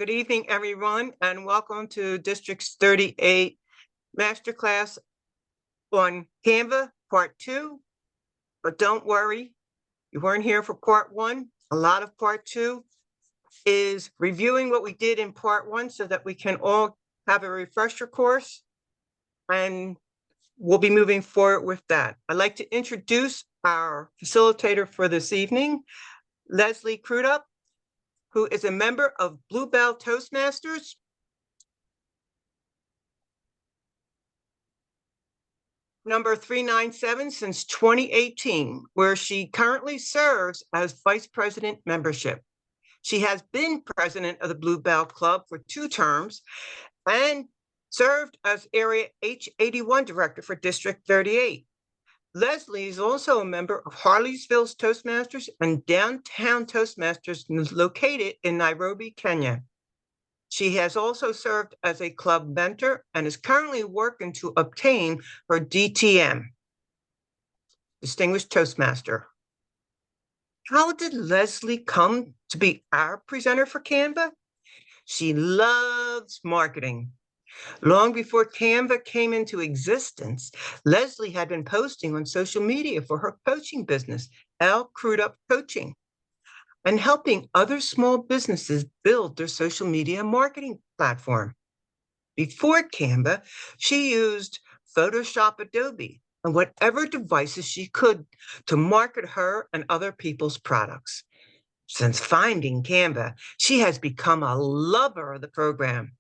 Good evening, everyone, and welcome to District 38 Masterclass on Canva, Part 2. But don't worry, you weren't here for Part 1. A lot of Part 2 is reviewing what we did in Part 1 so that we can all have a refresher course, and we'll be moving forward with that. I'd like to introduce our facilitator for this evening, Leslie Crudup, who is a member of Bluebell Toastmasters, number 397 since 2018, where she currently serves as Vice President Membership. She has been president of the Bluebell Club for 2 terms and served as Area H81 Director for District 38. Leslie is also a member of Harleysville's Toastmasters and Downtown Toastmasters located in Nairobi, Kenya. She has also served as a club mentor and is currently working to obtain her DTM, Distinguished Toastmaster. How did Leslie come to be our presenter for Canva? She loves marketing. Long before Canva came into existence, Leslie had been posting on social media for her coaching business, L. Crudup Coaching, and helping other small businesses build their social media marketing platform. Before Canva, she used Photoshop, Adobe, and whatever devices she could to market her and other people's products. Since finding Canva, she has become a lover of the program.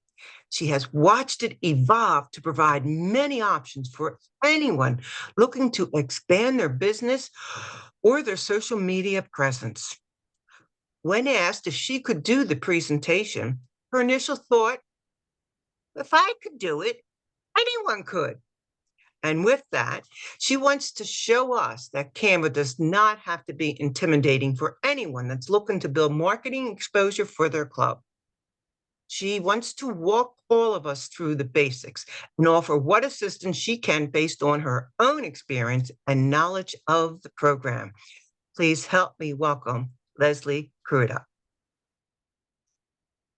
She has watched it evolve to provide many options for anyone looking to expand their business or their social media presence. When asked if she could do the presentation, her initial thought, if I could do it, anyone could. And with that, she wants to show us that Canva does not have to be intimidating for anyone that's looking to build marketing exposure for their club. She wants to walk all of us through the basics and offer what assistance she can based on her own experience and knowledge of the program. Please help me welcome Leslie Crudup.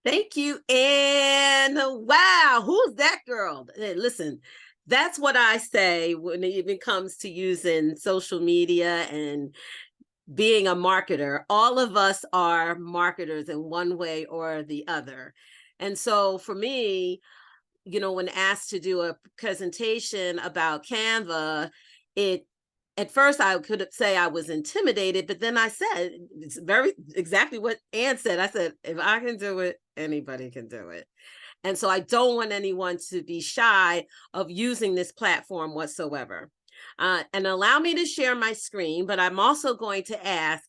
Thank you, Anne. Wow, who's that girl? Hey, listen, that's what I say when it even comes to using social media and being a marketer. All of us are marketers in one way or the other. And so for me, when asked to do a presentation about Canva, at first I could say I was intimidated, but then I said, it's very exactly what Ann said. I said, if I can do it, anybody can do it. And so I don't want anyone to be shy of using this platform whatsoever. And allow me to share my screen, but I'm also going to ask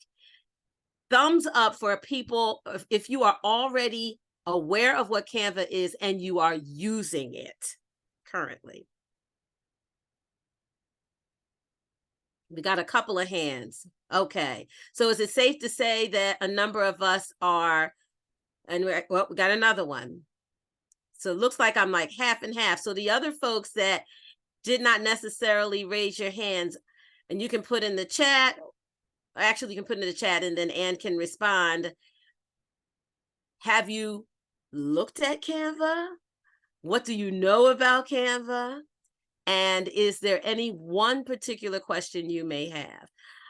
thumbs up for people if you are already aware of what Canva is and you are using it currently. We got a couple of hands. Okay. So is it safe to say that a number of us are, and we got another one. So it looks like I'm like half and half. So the other folks that did not necessarily raise your hands, and you can put in the chat, actually you can put in the chat and then Ann can respond. Have you looked at Canva? What do you know about Canva? And is there any one particular question you may have?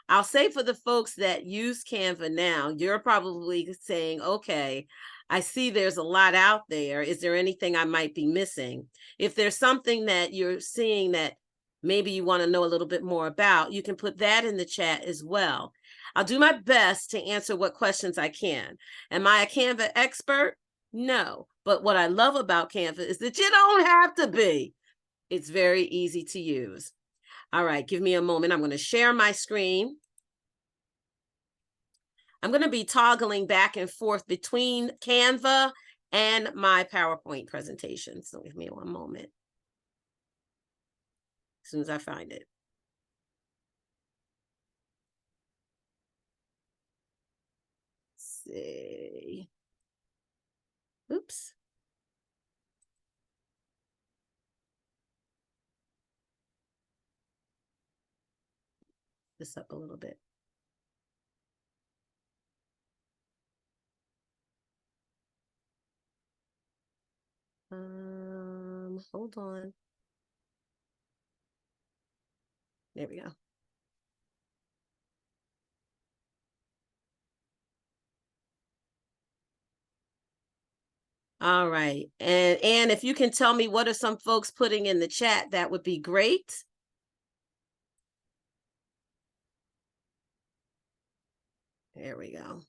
I'll say for the folks that use Canva now, you're probably saying, okay, I see there's a lot out there. Is there anything I might be missing? If there's something that you're seeing that maybe you want to know a little bit more about, you can put that in the chat as well. I'll do my best to answer what questions I can. Am I a Canva expert? No. But what I love about Canva is that you don't have to be. It's very easy to use. All right, give me a moment. I'm going to share my screen. I'm going to be toggling back and forth between Canva and my PowerPoint presentation. So give me one moment. As soon as I find it. Let's see. Oops. This up a little bit. Hold on. There we go. All right. And if you can tell me what are some folks putting in the chat, that would be great. There we go.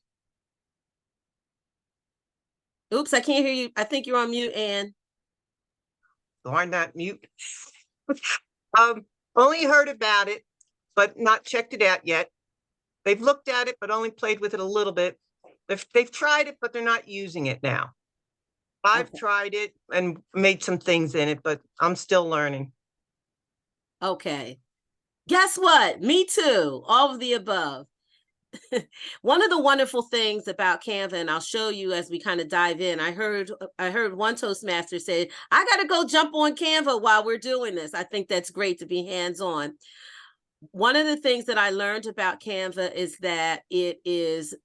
Oops, I can't hear you. I think you're on mute, Ann. Darn that mute. Only heard about it, but not checked it out yet. They've looked at it, but only played with it a little bit. They've tried it, but they're not using it now. I've Okay. tried it and made some things in it, but I'm still learning. Okay. Guess what? Me too. All of the above. One of the wonderful things about Canva, and I'll show you as we kind of dive in. I heard one Toastmaster say, I got to go jump on Canva while we're doing this. I think that's great to be hands-on. One of the things that I learned about Canva is that it is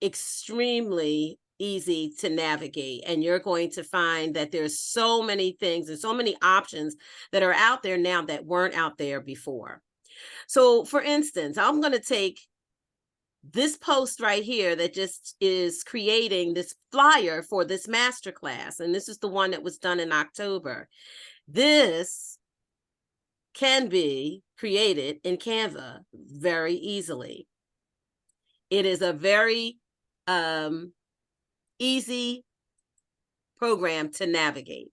extremely easy to navigate, and you're going to find that there's so many things and so many options that are out there now that weren't out there before. So for instance, I'm going to take this post right here that just is creating this flyer for this masterclass, and this is the one that was done in October. This can be created in Canva very easily. It is a very easy program to navigate.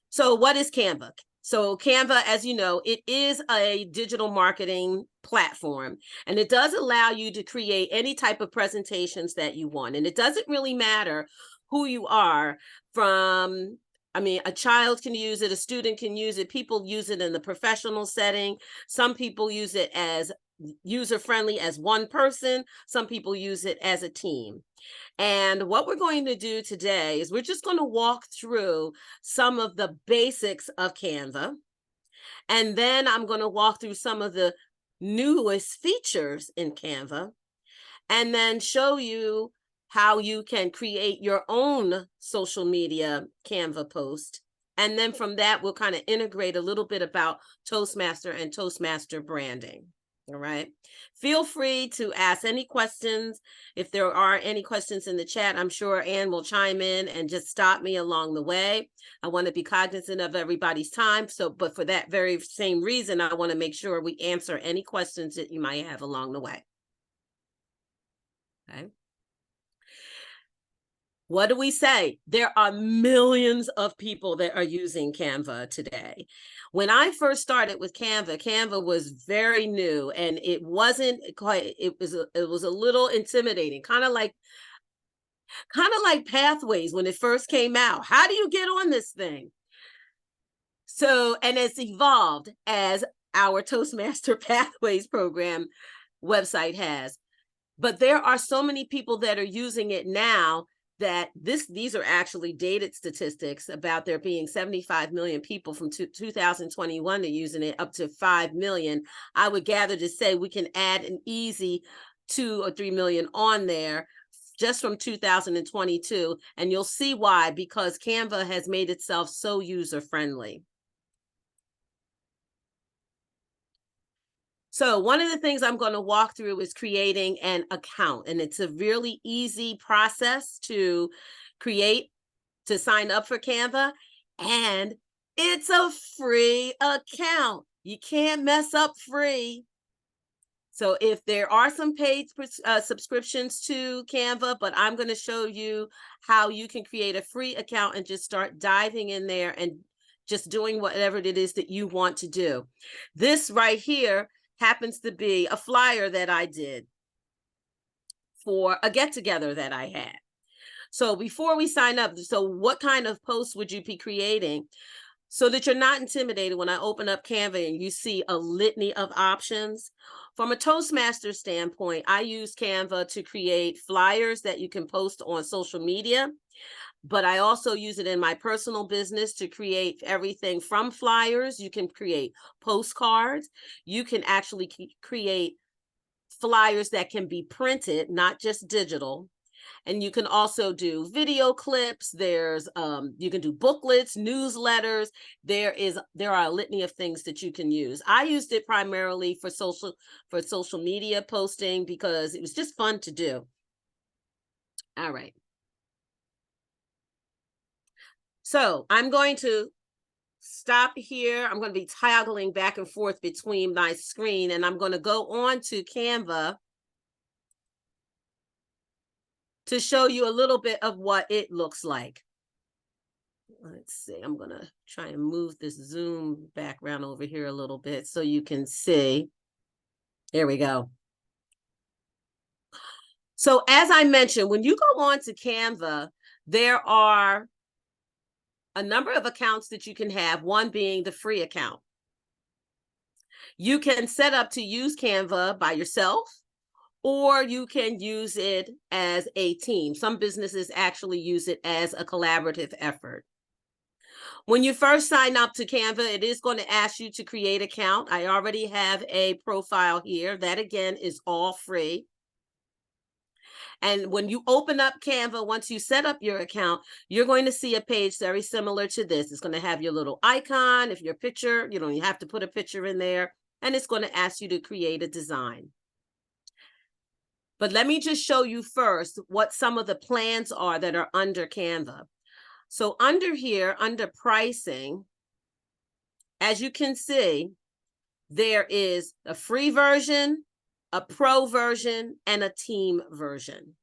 So what is Canva? So Canva, as you know, it is a digital marketing platform, and it does allow you to create any type of presentations that you want. And it doesn't really matter who you are from. I mean, a child can use it, a student can use it, people use it in the professional setting. Some people use it as user-friendly as one person. Some people use it as a team. And what we're going to do today is we're just going to walk through some of the basics of Canva. And then I'm going to walk through some of the newest features in Canva, and then show you how you can create your own social media Canva post. And then from that, we'll kind of integrate a little bit about Toastmaster and Toastmaster branding. All right. Feel free to ask any questions. If there are any questions in the chat, I'm sure Ann will chime in and just stop me along the way. I want to be cognizant of everybody's time. But for that very same reason, I want to make sure we answer any questions that you might have along the way. Okay. What do we say? There are millions of people that are using Canva today. When I first started with Canva, Canva was very new, and it wasn't quite, it was a little intimidating, kind of like Pathways when it first came out. How do you get on this thing? So, and it's evolved as our Toastmaster Pathways program website has. But there are so many people that are using it now that these are actually dated statistics about there being 75 million people from 2021 to using it, up to 5 million. I would gather to say we can add an easy 2 or 3 million on there just from 2022. And you'll see why, because Canva has made itself so user-friendly. So one of the things I'm going to walk through is creating an account, and it's a really easy process to create, to sign up for Canva, and it's a free account. You can't mess up free. So if there are some paid subscriptions to Canva, but I'm going to show you how you can create a free account and just start diving in there and just doing whatever it is that you want to do. This right here happens to be a flyer that I did for a get-together that I had. So before we sign up, so what kind of posts would you be creating so that you're not intimidated when I open up Canva and you see a litany of options? From a Toastmaster standpoint, I use Canva to create flyers that you can post on social media, but I also use it in my personal business to create everything from flyers. You can create postcards. You can actually create flyers that can be printed, not just digital. And you can also do video clips. There's you can do booklets, newsletters. There are a litany of things that you can use. I used it primarily for social media posting because it was just fun to do. All right. So I'm going to stop here. I'm going to be toggling back and forth between my screen, and I'm going to go on to Canva to show you a little bit of what it looks like. Let's see, I'm going to try and move this Zoom background over here a little bit so you can see. There we go. So as I mentioned, when you go on to Canva, there are a number of accounts that you can have, one being the free account. You can set up to use Canva by yourself, or you can use it as a team. Some businesses actually use it as a collaborative effort. When you first sign up to Canva, it is going to ask you to create an account. I already have a profile here. That again is all free. And when you open up Canva, once you set up your account, you're going to see a page very similar to this. It's going to have your little icon. If your picture, you have to put a picture in there, and it's going to ask you to create a design. But let me just show you first what some of the plans are that are under Canva. So under here, under pricing, as you can see, there is a free version, a pro version, and a team version.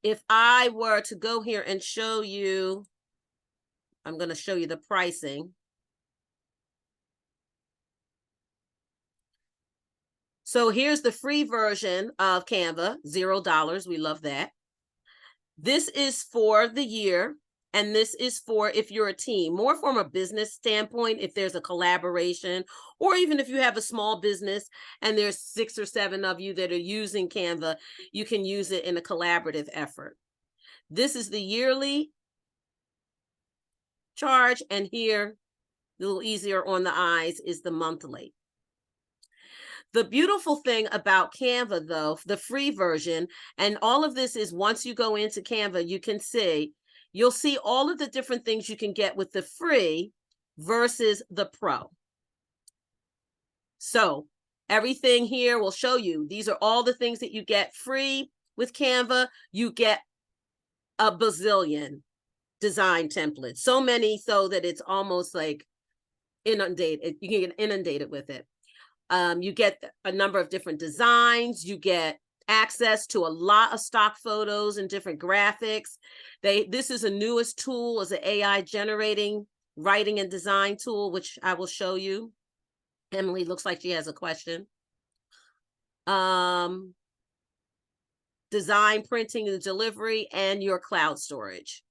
If I were to go here and show you, I'm going to show you the pricing. So here's the free version of Canva, $0. We love that. This is for the year, and this is for if you're a team, more from a business standpoint, if there's a collaboration, or even if you have a small business and there's 6 or 7 of you that are using Canva, you can use it in a collaborative effort. This is the yearly charge, and here, a little easier on the eyes, is the monthly. The beautiful thing about Canva, though, the free version, and all of this is once you go into Canva, you'll see all of the different things you can get with the free versus the pro. So everything here will show you, these are all the things that you get free with Canva. You get a bazillion design templates, so many so that it's almost like inundated. You can get inundated with it. You get a number of different designs. You get access to a lot of stock photos and different graphics. This is a newest tool, is an AI generating writing and design tool, which I will show you. Emily looks like she has a question. Design, printing, and delivery, and your cloud storage.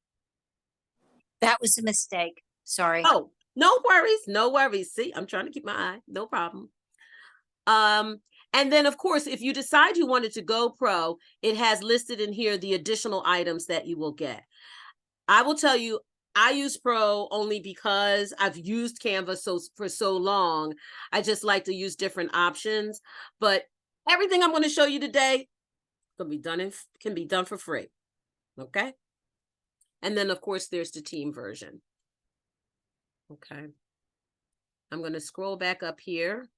That was a mistake. Sorry. Oh, no worries. No worries. See, I'm trying to keep my eye. No problem. And then, of course, if you decide you wanted to go pro, it has listed in here the additional items that you will get. I will tell you, I use pro only because I've used Canva for so long. I just like to use different options. But everything I'm going to show you today can be done for free. Okay. And then, of course, there's the team version. Okay. I'm going to scroll back up here.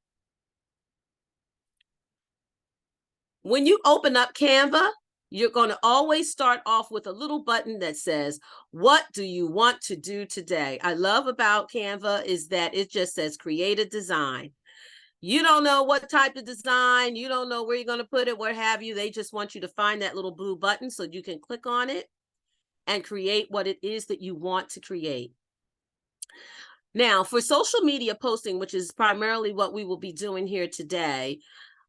When you open up Canva, you're going to always start off with a little button that says, what do you want to do today? I love about Canva is that it just says create a design. You don't know what type of design, you don't know where you're going to put it, what have you. They just want you to find that little blue button so you can click on it and create what it is that you want to create. Now, for social media posting, which is primarily what we will be doing here today,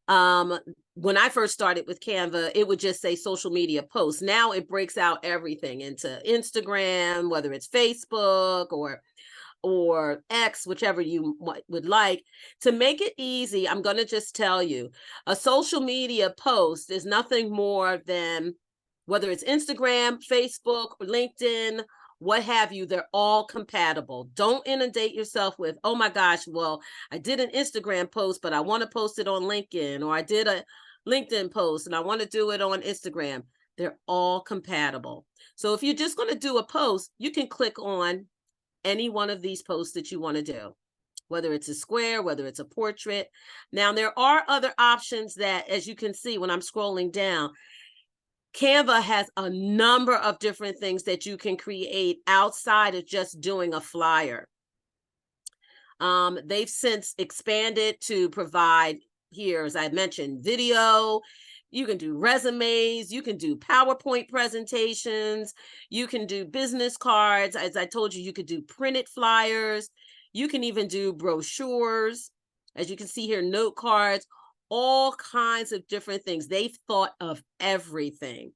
when I first started with Canva, it would just say social media posts. Now it breaks out everything into Instagram, whether it's Facebook or X, whichever you would like. To make it easy, I'm going to just tell you, a social media post is nothing more than, whether it's Instagram, Facebook, or LinkedIn, what have you, they're all compatible. Don't inundate yourself with, oh my gosh, well, I did an Instagram post, but I want to post it on LinkedIn, or I did a LinkedIn post and I want to do it on Instagram. They're all compatible. So if you're just going to do a post, you can click on any one of these posts that you want to do, whether it's a square, whether it's a portrait. Now, there are other options that, as you can see when I'm scrolling down, Canva has a number of different things that you can create outside of just doing a flyer. They've since expanded to provide here, as I mentioned, video. You can do resumes, you can do PowerPoint presentations, you can do business cards. As I told you, you could do printed flyers, you can even do brochures. As you can see here, note cards, all kinds of different things. They've thought of everything.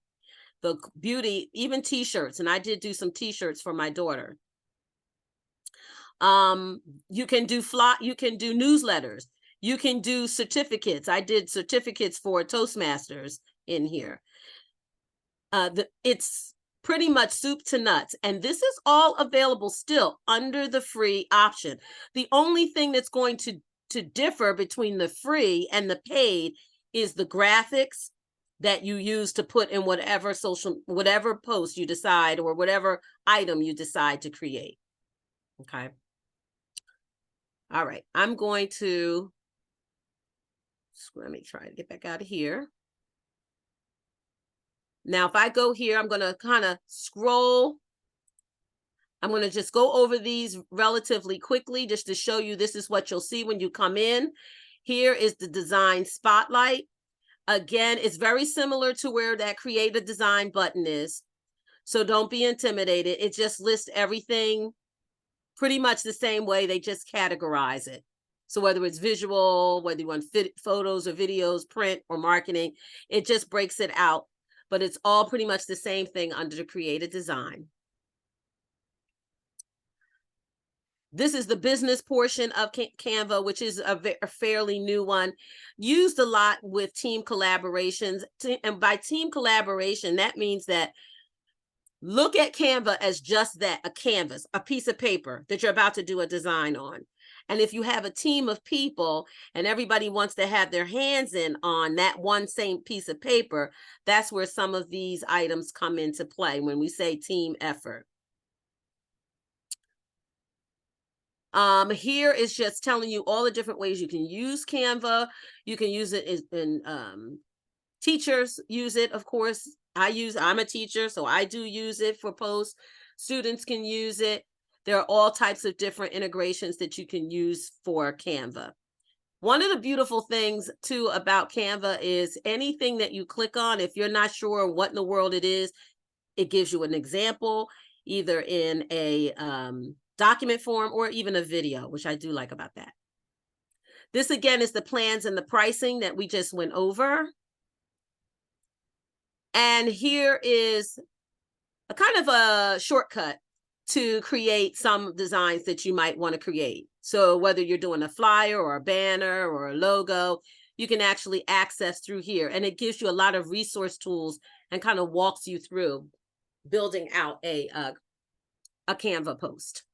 The beauty, even t-shirts, and I did do some t-shirts for my daughter. You can do newsletters. You can do certificates. I did certificates for Toastmasters in here. It's pretty much soup to nuts. And this is all available still under the free option. The only thing that's going to differ between the free and the paid is the graphics that you use to put in whatever post you decide or whatever item you decide to create. Okay. All right, I'm going to, let me try to get back out of here. Now, if I go here, I'm going to kind of scroll. I'm going to just go over these relatively quickly just to show you this is what you'll see when you come in. Here is the design spotlight. Again, it's very similar to where that create a design button is. So don't be intimidated. It just lists everything pretty much the same way, they just categorize it. So whether it's visual, whether you want photos or videos, print or marketing, it just breaks it out. But it's all pretty much the same thing under the Create a Design. This is the business portion of Canva, which is a fairly new one. Used a lot with team collaborations. And by team collaboration, that means that look at Canva as just that, a canvas, a piece of paper that you're about to do a design on. And if you have a team of people and everybody wants to have their hands in on that one same piece of paper, that's where some of these items come into play when we say team effort. Here is just telling you all the different ways you can use Canva. You can use it in teachers use it, of course. I'm a teacher, so I do use it for posts. Students can use it. There are all types of different integrations that you can use for Canva. One of the beautiful things too about Canva is anything that you click on, if you're not sure what in the world it is, it gives you an example, either in a document form or even a video, which I do like about that. This again is the plans and the pricing that we just went over. And here is a kind of a shortcut to create some designs that you might want to create. So whether you're doing a flyer or a banner or a logo, you can actually access through here. And it gives you a lot of resource tools and kind of walks you through building out a Canva post.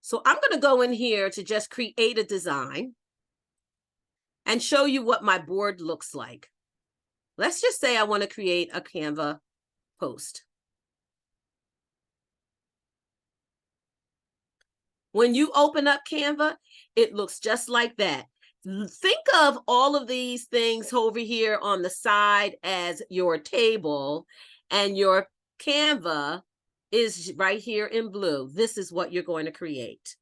So I'm going to go in here to just create a design and show you what my board looks like. Let's just say I want to create a Canva post. When you open up Canva, it looks just like that. Think of all of these things over here on the side as your table, and your Canva is right here in blue. This is what you're going to create.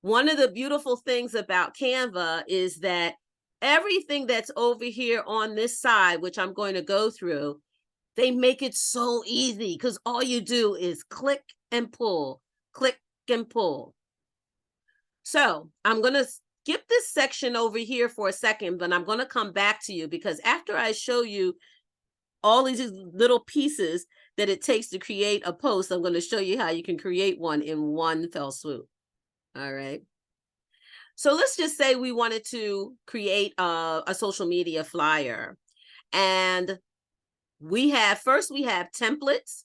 One of the beautiful things about Canva is that everything that's over here on this side, which I'm going to go through, they make it so easy because all you do is click and pull, click and pull. So I'm going to skip this section over here for a second, but I'm going to come back to you because after I show you all these little pieces that it takes to create a post, I'm going to show you how you can create one in one fell swoop. All right. So let's just say we wanted to create a social media flyer. And first we have templates,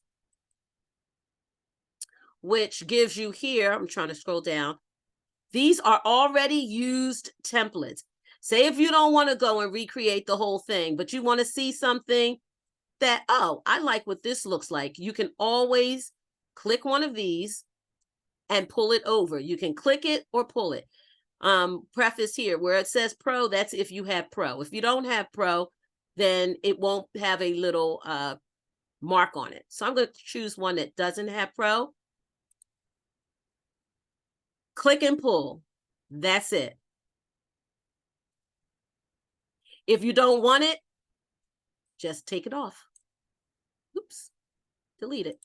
which gives you here, I'm trying to scroll down. These are already used templates. Say if you don't want to go and recreate the whole thing, but you want to see something that, oh, I like what this looks like. You can always click one of these and pull it over. You can click it or pull it. Preface here where it says Pro, that's if you have Pro. If you don't have Pro, then it won't have a little mark on it. So I'm going to choose one that doesn't have Pro. Click and pull. That's it. If you don't want it, just take it off. Oops. Delete it.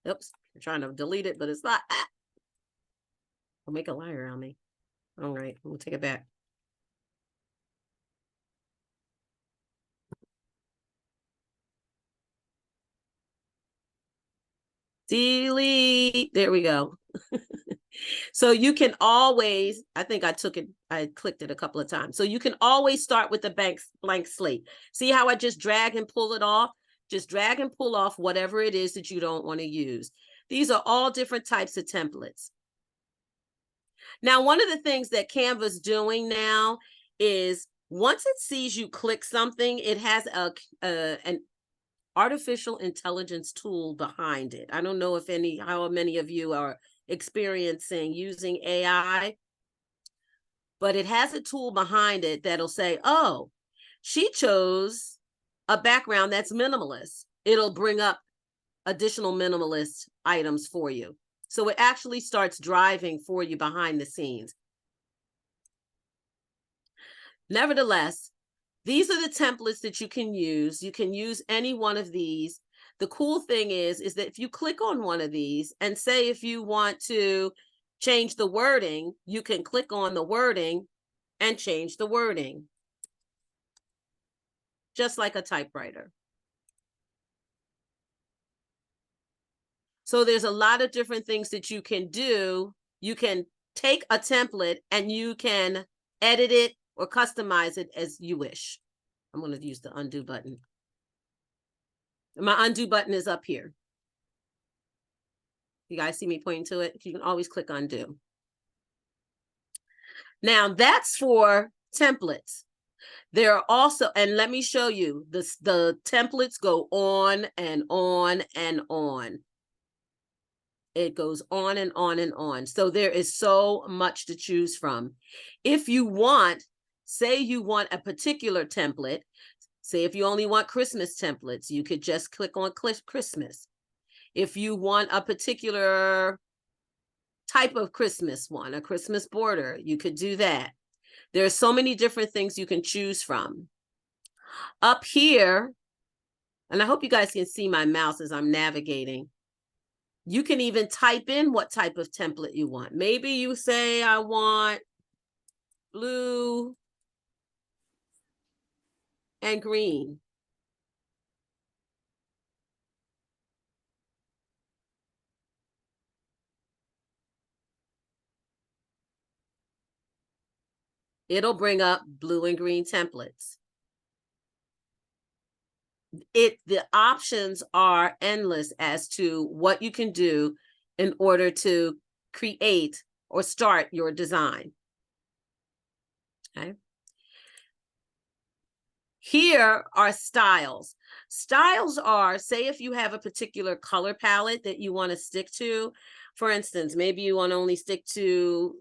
Oops. I'm trying to delete it, but it's not. I'll make a liar out of me. All right. We'll take it back. Delete. There we go. So you can always, I think I clicked it a couple of times. So you can always start with the blank slate. See how I just drag and pull it off? Just drag and pull off whatever it is that you don't want to use. These are all different types of templates. Now, one of the things that Canva's doing now is once it sees you click something, it has an artificial intelligence tool behind it. I don't know if how many of you are experiencing using AI, but it has a tool behind it that'll say, oh, she chose a background that's minimalist. It'll bring up additional minimalist items for you. So it actually starts driving for you behind the scenes. Nevertheless, these are the templates that you can use. You can use any one of these. The cool thing is that if you click on one of these and say if you want to change the wording, you can click on the wording and change the wording. Just like a typewriter. So there's a lot of different things that you can do. You can take a template and you can edit it or customize it as you wish. I'm going to use the undo button. My undo button is up here. You guys see me pointing to it? You can always click undo. Now that's for templates. There are also, and let me show you, the templates go on and on and on. It goes on and on and on. So there is so much to choose from. If you want, say you want a particular template, say if you only want Christmas templates, you could just click on Christmas. If you want a particular type of Christmas one, a Christmas border, you could do that. There are so many different things you can choose from. Up here, and I hope you guys can see my mouse as I'm navigating, you can even type in what type of template you want. Maybe you say, I want blue and green. It'll bring up blue and green templates. The options are endless as to what you can do in order to create or start your design. Okay. Here are styles. Styles are, say if you have a particular color palette that you want to stick to. For instance, maybe you want to only stick to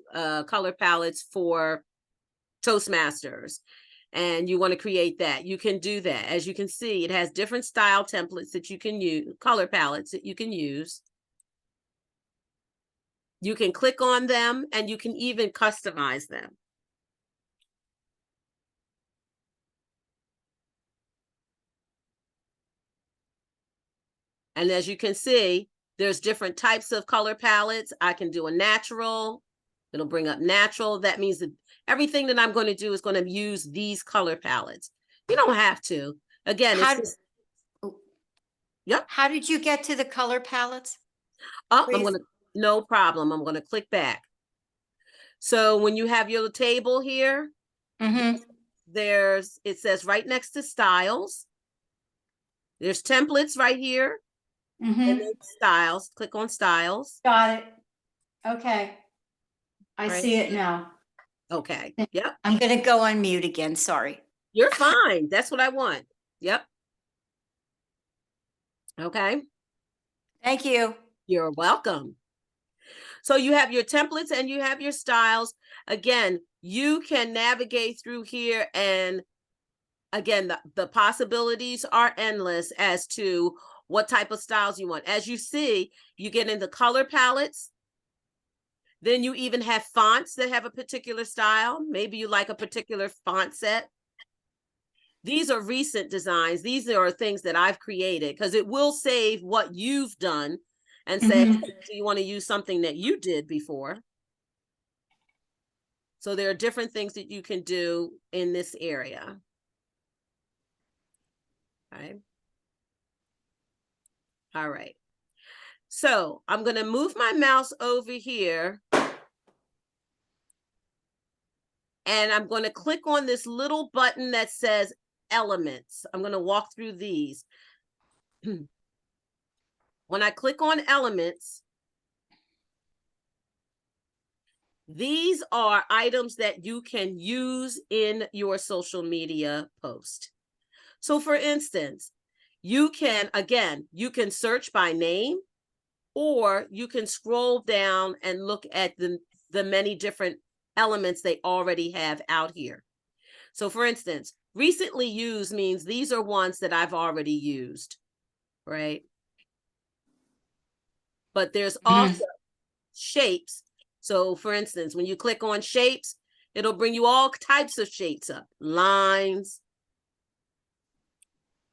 color palettes for Toastmasters, and you want to create that. You can do that. As you can see, it has different style templates that you can use, color palettes that you can use. You can click on them and you can even customize them. And as you can see, there's different types of color palettes. I can do a natural. It'll bring up natural. That means that everything that I'm going to do is going to use these color palettes. You don't have to. Again, yep. How did you get to the color palettes? Oh, no problem. I'm going to click back. So when you have your table here, it says right next to styles. There's templates right here. And then styles. Click on styles. Got it. Okay. I Right. see it now. Okay, yep, I'm going to go on mute again. Sorry. you're fine. That's what I want. Yep. Okay, Thank you. you're welcome. So you have your templates and you have your styles. Again, you can navigate through here, and again, the possibilities are endless as to what type of styles you want. As you see, you get into color palettes. Then you even have fonts that have a particular style. Maybe you like a particular font set. These are recent designs. These are things that I've created because it will save what you've done and say, Mhm. do you want to use something that you did before? So there are different things that you can do in this area. Okay. All right. So I'm going to move my mouse over here. And I'm going to click on this little button that says elements. I'm going to walk through these. When I click on elements, these are items that you can use in your social media post. So for instance, you can, again, you can search by name, or you can scroll down and look at the many different elements they already have out here. So for instance, recently used means these are ones that I've already used, right? But there's also shapes. So for instance, when you click on shapes, it'll bring you all types of shapes up, lines,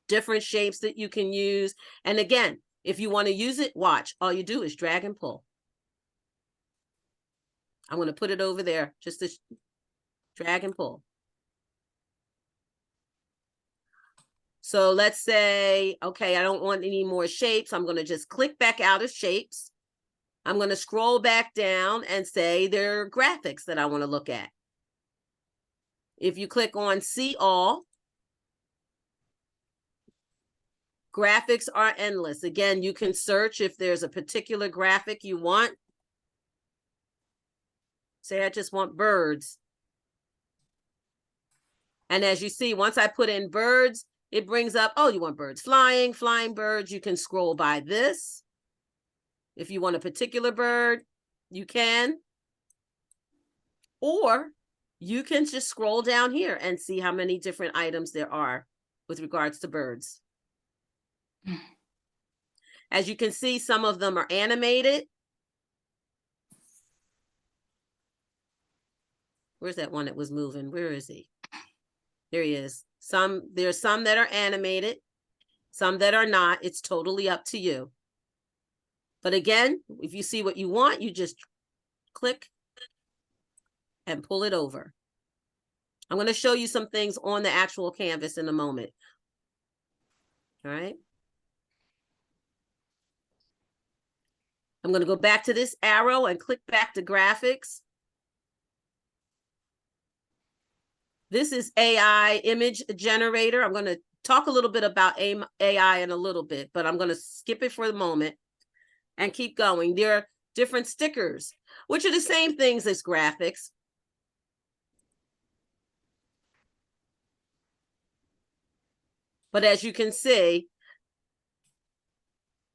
different shapes that you can use. And again, if you want to use it, watch, all you do is drag and pull. I'm going to put it over there, just to drag and pull. So let's say, okay, I don't want any more shapes. I'm going to just click back out of shapes. I'm going to scroll back down and say there are graphics that I want to look at. If you click on see all, graphics are endless. Again, you can search if there's a particular graphic you want. Say I just want birds. And as you see, once I put in birds, it brings up, oh, you want birds flying, flying birds. You can scroll by this. If you want a particular bird, you can. Or you can just scroll down here and see how many different items there are with regards to birds. As you can see, some of them are animated. Where's that one that was moving? Where is he? There he is. There's some that are animated, some that are not. It's totally up to you. But again, if you see what you want, you just click and pull it over. I'm going to show you some things on the actual canvas in a moment. All right. I'm going to go back to this arrow and click back to graphics. This is AI image generator. I'm going to talk a little bit about AI in a little bit, but I'm going to skip it for the moment and keep going. There are different stickers, which are the same things as graphics. But as you can see,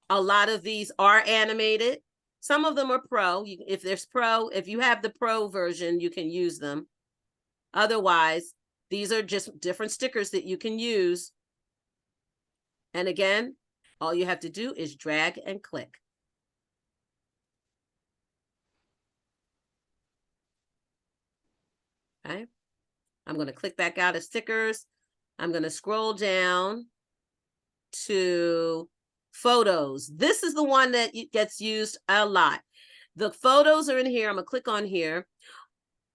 a lot of these are animated. Some of them are pro. If you have the pro version, you can use them. Otherwise, these are just different stickers that you can use. And again, all you have to do is drag and click. Okay. I'm going to click back out of stickers. I'm going to scroll down to photos. This is the one that gets used a lot. The photos are in here. I'm going to click on here.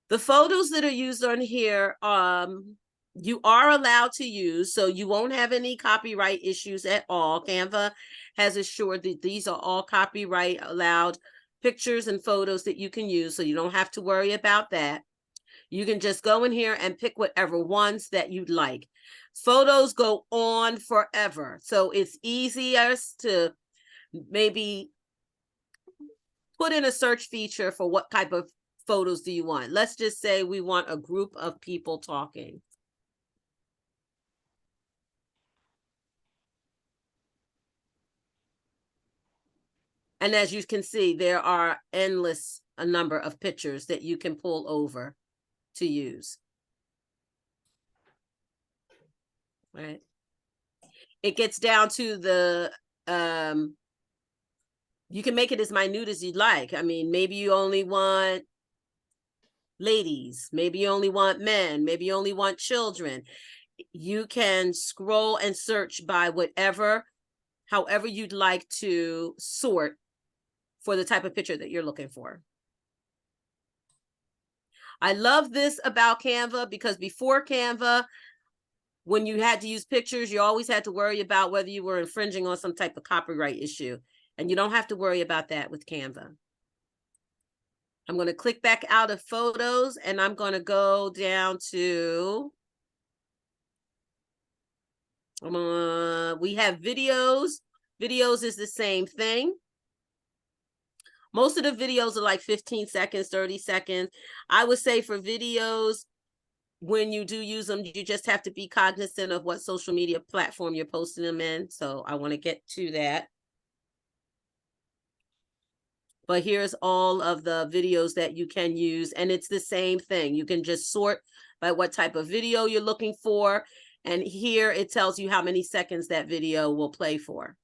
The photos that are used on here, you are allowed to use, so you won't have any copyright issues at all. Canva has assured that these are all copyright allowed pictures and photos that you can use, so you don't have to worry about that. You can just go in here and pick whatever ones that you'd like. Photos go on forever, so it's easiest to maybe put in a search feature for what type of photos do you want? Let's just say we want a group of people talking. And as you can see, there are a number of pictures that you can pull over to use. Right. It gets down to the, you can make it as minute as you'd like. I mean, maybe you only want ladies, maybe you only want men, maybe you only want children. You can scroll and search by however you'd like to sort for the type of picture that you're looking for. I love this about Canva because before Canva, when you had to use pictures, you always had to worry about whether you were infringing on some type of copyright issue. And you don't have to worry about that with Canva. I'm going to click back out of photos and I'm going to go down to, we have videos. Videos is the same thing. Most of the videos are like 15 seconds, 30 seconds. I would say for videos, when you do use them, you just have to be cognizant of what social media platform you're posting them in. So I want to get to that. But here's all of the videos that you can use. And it's the same thing. You can just sort by what type of video you're looking for. And here it tells you how many seconds that video will play for.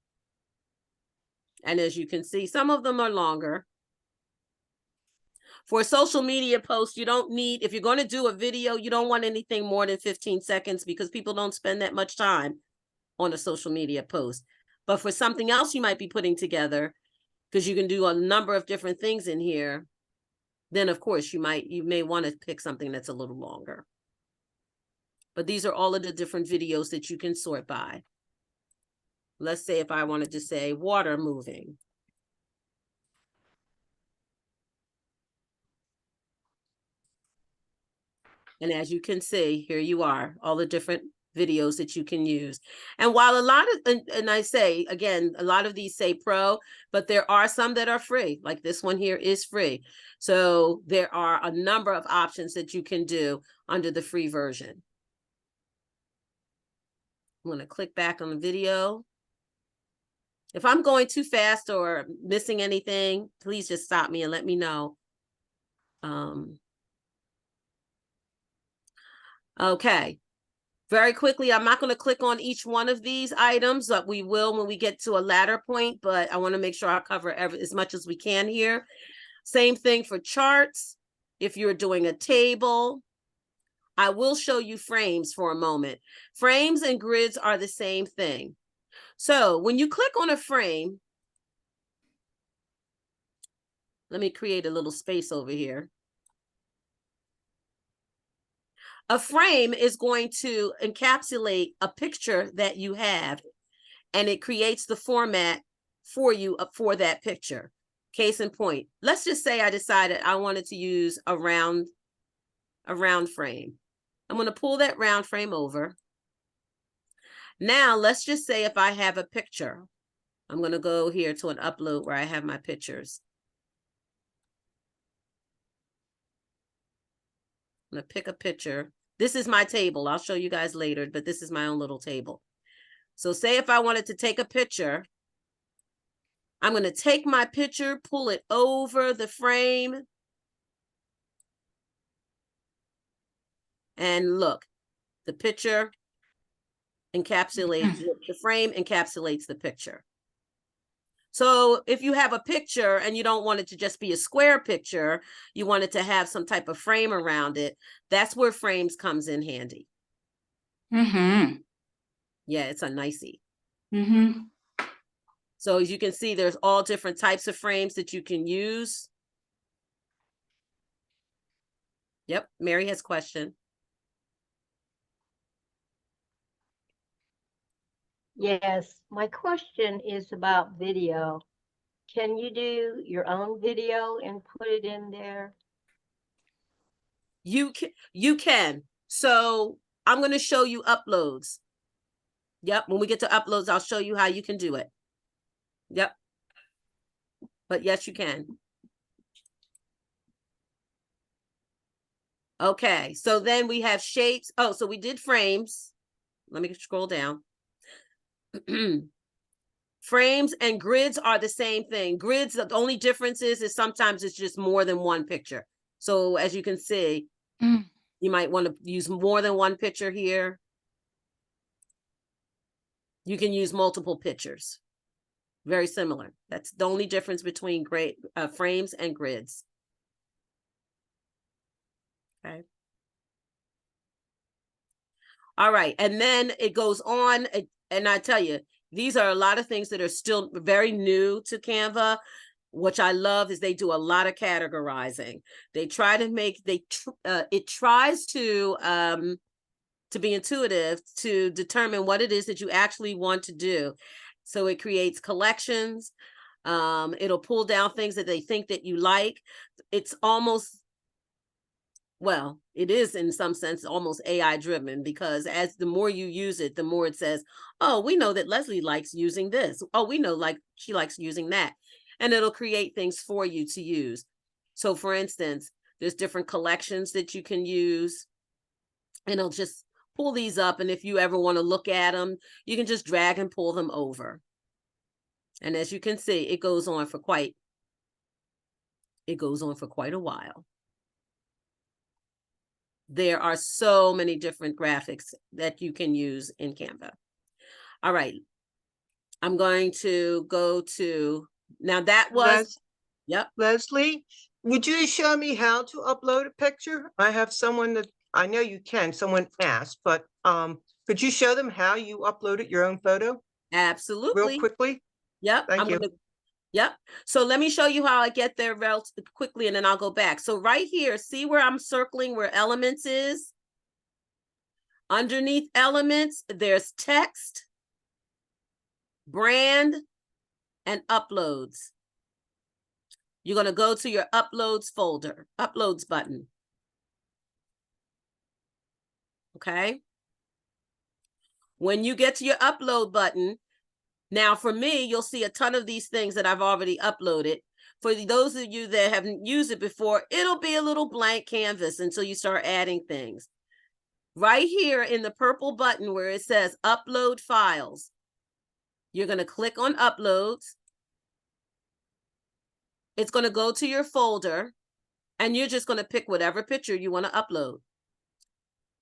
And as you can see, some of them are longer. For a social media post, you don't need, if you're going to do a video, you don't want anything more than 15 seconds because people don't spend that much time on a social media post. But for something else you might be putting together, because you can do a number of different things in here, then of course you may want to pick something that's a little longer. But these are all of the different videos that you can sort by. Let's say if I wanted to say water moving. And as you can see, here you are, all the different videos that you can use. And while a lot of, and I say, again, a lot of these say pro, but there are some that are free, like this one here is free. So there are a number of options that you can do under the free version. I'm going to click back on the video. If I'm going too fast or missing anything, please just stop me and let me know. Okay. Very quickly, I'm not going to click on each one of these items, but we will when we get to a latter point, but I want to make sure I cover as much as we can here. Same thing for charts. If you're doing a table, I will show you frames for a moment. Frames and grids are the same thing. So when you click on a frame, let me create a little space over here. A frame is going to encapsulate a picture that you have, and it creates the format for you for that picture. Case in point, let's just say I decided I wanted to use a round frame. I'm going to pull that round frame over. Now, let's just say if I have a picture, I'm going to go here to an upload where I have my pictures. I'm going to pick a picture. This is my table. I'll show you guys later, but this is my own little table. So say if I wanted to take a picture, I'm going to take my picture, pull it over the frame. And look, the picture encapsulates, the frame encapsulates the picture. So if you have a picture and you don't want it to just be a square picture, you want it to have some type of frame around it, that's where frames comes in handy. Mm-hmm. Yeah, it's a nicey. Mm-hmm. So as you can see, there's all different types of frames that you can use. Yep, Mary has a question. Yes, my question is about video. Can you do your own video and put it in there? You can. So I'm going to show you uploads. Yep, when we get to uploads, I'll show you how you can do it. Yep. But yes, you can. Okay, so then we have shapes. Oh, so we did frames. Let me scroll down. Frames and grids are the same thing. Grids, the only difference is sometimes it's just more than one picture. So as you can see, Mm. you might want to use more than one picture here. You can use multiple pictures. Very similar. That's the only difference between frames and grids. Okay. All right. And then it goes on. And I tell you, these are a lot of things that are still very new to Canva. Which I love is they do a lot of categorizing. They try to make, it tries to be intuitive to determine what it is that you actually want to do. So it creates collections. It'll pull down things that they think that you like. It's almost, well, it is in some sense almost AI driven, because as the more you use it, the more it says, oh, we know that Leslie likes using this. Oh, we know like she likes using that. And it'll create things for you to use. So for instance, there's different collections that you can use. And it'll just pull these up. And if you ever want to look at them, you can just drag and pull them over. And as you can see, it goes on for quite a while. There are so many different graphics that you can use in Canva. All right. I'm going to go to, now that was, yep. Leslie, would you show me how to upload a picture? I have someone that, I know you can, someone asked, but could you show them how you uploaded your own photo Absolutely. real quickly? Yep. Thank you. Yep. So let me show you how I get there relatively quickly, and then I'll go back. So right here, see where I'm circling where elements is? Underneath elements, there's text, brand, and uploads. You're going to go to your uploads folder, uploads button. Okay. When you get to your upload button, now for me, you'll see a ton of these things that I've already uploaded. For those of you that haven't used it before, it'll be a little blank canvas until you start adding things. Right here in the purple button where it says upload files, you're going to click on uploads. It's going to go to your folder, and you're just going to pick whatever picture you want to upload.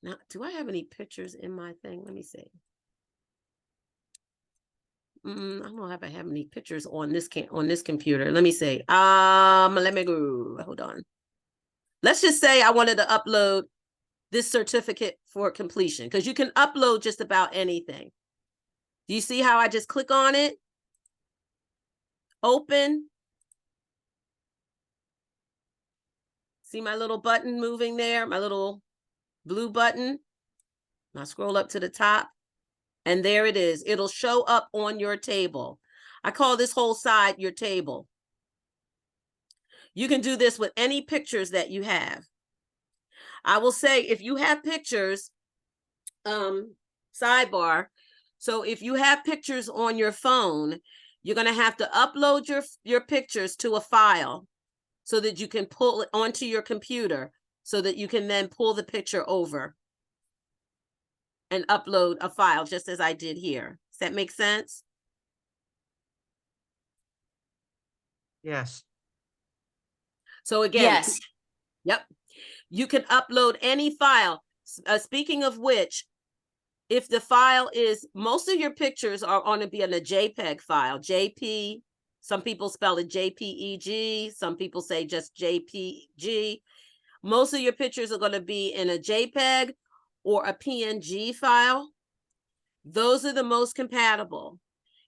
Now, do I have any pictures in my thing? Let me see. I don't know if I have any pictures on this computer. Let me see. Let me go. Hold on. Let's just say I wanted to upload this certificate for completion, because you can upload just about anything. Do you see how I just click on it? Open. See my little button moving there, my little blue button? Now scroll up to the top, and there it is. It'll show up on your table. I call this whole side your table. You can do this with any pictures that you have. I will say, if you have pictures, sidebar, so if you have pictures on your phone, you're going to have to upload your pictures to a file so that you can pull it onto your computer, so that you can then pull the picture over and upload a file, just as I did here. Does that make sense? Yes. So again, Yes. yep, you can upload any file. Speaking of which, if the file is, most of your pictures are going to be in a JPEG file, JP, some people spell it JPEG, some people say just JPG. Most of your pictures are going to be in a JPEG or a PNG file. Those are the most compatible.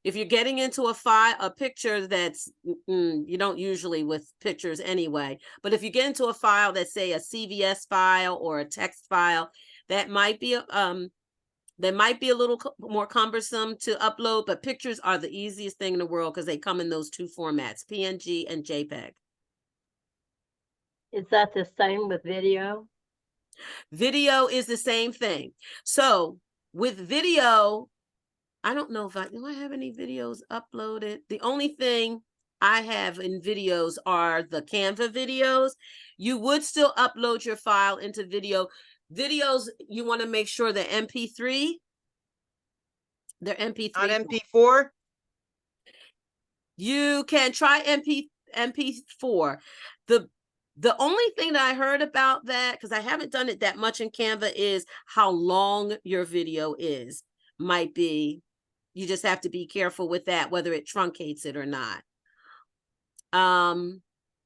If you're getting into a picture that's, you don't usually with pictures anyway, but if you get into a file that's, say, a CVS file or a text file, that might be a little more cumbersome to upload, but pictures are the easiest thing in the world because they come in those two formats, PNG and JPEG. Is that the same with video? Video is the same thing. So with video, I don't know if do I have any videos uploaded? The only thing I have in videos are the Canva videos. You would still upload your file into video. Videos, you want to make sure they're MP3. They're MP3. On MP4? You can try MP4. The only thing that I heard about that, because I haven't done it that much in Canva, is how long your video is. Might be, you just have to be careful with that, whether it truncates it or not.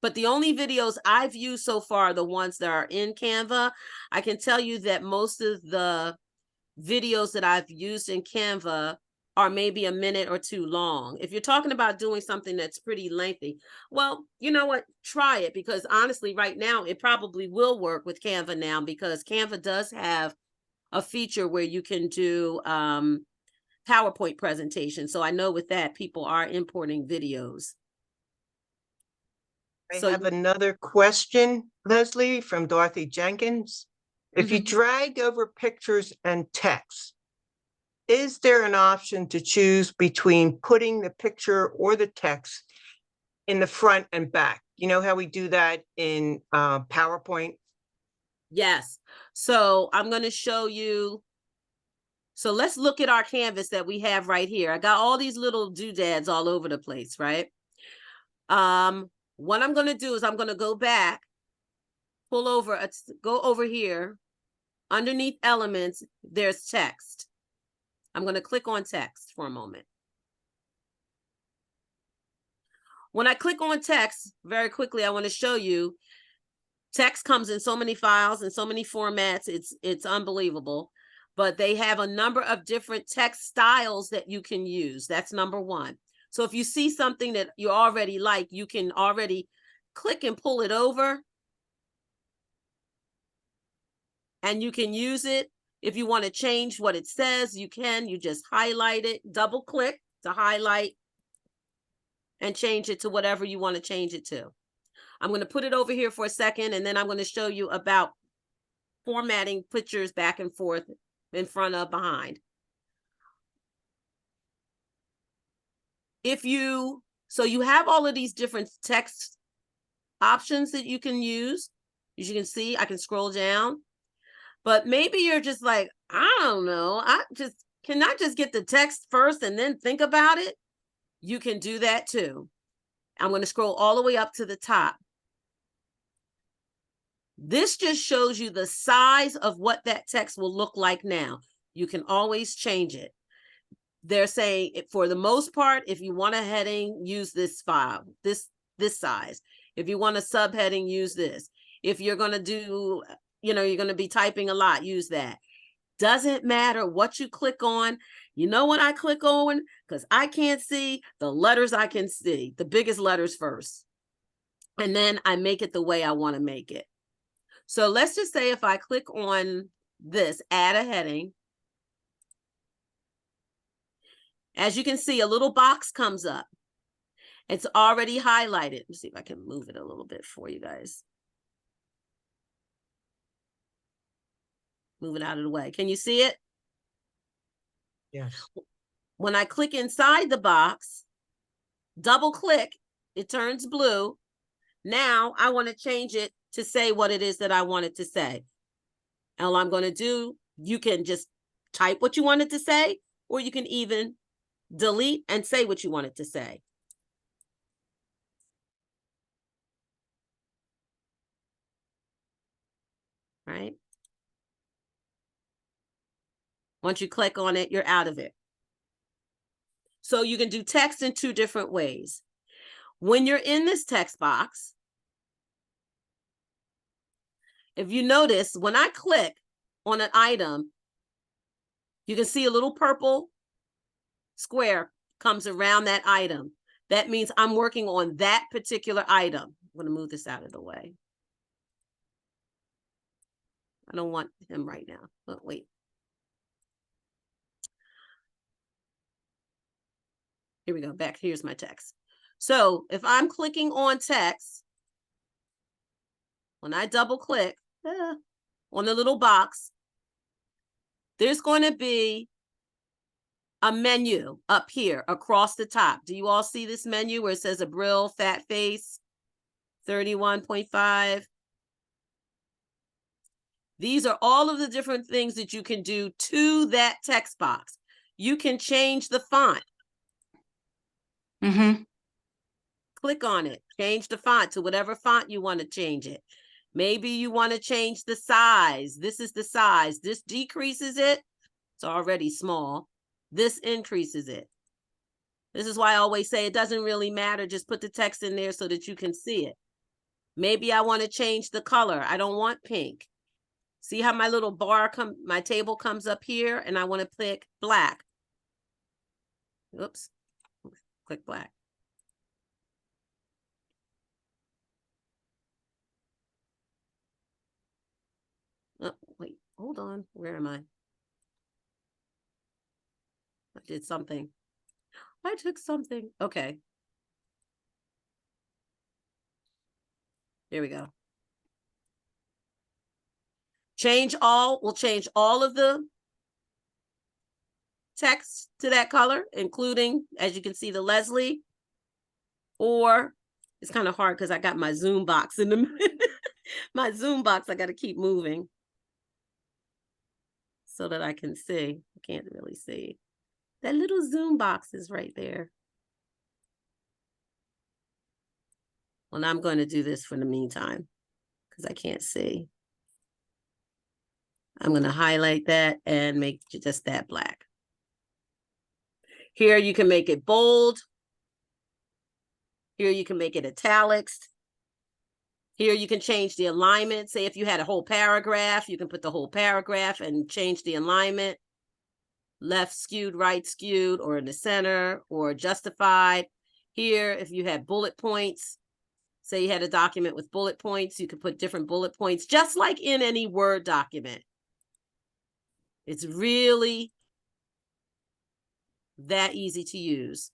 But the only videos I've used so far are the ones that are in Canva. I can tell you that most of the videos that I've used in Canva are maybe a minute or two long. If you're talking about doing something that's pretty lengthy, well, you know what? Try it, because honestly, right now, it probably will work with Canva now, because Canva does have a feature where you can do PowerPoint presentations. So I know with that, people are importing videos. I So have another question, Leslie, from Dorothy Jenkins. If you Mhm. drag over pictures and text, is there an option to choose between putting the picture or the text in the front and back? You know how we do that in PowerPoint? Yes. So I'm going to show you. So let's look at our canvas that we have right here. I got all these little doodads all over the place, right? What I'm going to do is I'm going to go back, pull over, go over here. Underneath elements, there's text. I'm going to click on text for a moment. When I click on text, very quickly, I want to show you text comes in so many files and so many formats. It's unbelievable. But they have a number of different text styles that you can use. That's number one. So if you see something that you already like, you can already click and pull it over. And you can use it. If you want to change what it says, you can. You just highlight it, double click to highlight, and change it to whatever you want to change it to. I'm going to put it over here for a second, and then I'm going to show you about formatting pictures back and forth, in front of, behind. So you have all of these different text options that you can use. As you can see, I can scroll down, but maybe you're just like, I don't know. Can I just get the text first and then think about it? You can do that too. I'm going to scroll all the way up to the top. This just shows you the size of what that text will look like now. You can always change it. They're saying, for the most part, if you want a heading, use this file, this size. If you want a subheading, use this. If you're going to do, you're going to be typing a lot, use that. Doesn't matter what you click on. You know what I click on? Because I can't see the letters. I can see the biggest letters first. And then I make it the way I want to make it. So let's just say if I click on this, add a heading. As you can see, a little box comes up. It's already highlighted. Let's see if I can move it a little bit for you guys. Move it out of the way. Can you see it? Yes. When I click inside the box, double click, it turns blue. Now I want to change it to say what it is that I want it to say. And all I'm going to do, you can just type what you want it to say, or you can even delete and say what you want it to say. Right? Once you click on it, you're out of it. So you can do text in two different ways. When you're in this text box, if you notice, when I click on an item, you can see a little purple square comes around that item. That means I'm working on that particular item. I'm going to move this out of the way. I don't want him right now, but wait. Here we go. Back. Here's my text. So if I'm clicking on text, when I double click on the little box, there's going to be a menu up here across the top. Do you all see this menu where it says a Brill fat face 31.5? These are all of the different things that you can do to that text box. You can change the font. Mm-hmm. Click on it, change the font to whatever font you want to change it. Maybe you want to change the size. This is the size. This decreases it. It's already small. This increases it. This is why I always say it doesn't really matter. Just put the text in there so that you can see it. Maybe I want to change the color. I don't want pink. See how my little bar my table comes up here, and I want to click black. Oops, click black. Oh, wait, hold on. Where am I? I did something. I took something. Okay. There we go. We'll change all of the text to that color, including, as you can see, the Leslie. Or it's kind of hard because I got my Zoom box in the my Zoom box. I got to keep moving so that I can see. I can't really see. That little Zoom box is right there. Well, I'm going to do this for the meantime because I can't see. I'm going to highlight that and make just that black. Here you can make it bold. Here you can make it italics. Here you can change the alignment. Say if you had a whole paragraph, you can put the whole paragraph and change the alignment. Left skewed, right skewed, or in the center, or justified. Here, if you had bullet points, say you had a document with bullet points, you could put different bullet points, just like in any Word document. It's really that easy to use.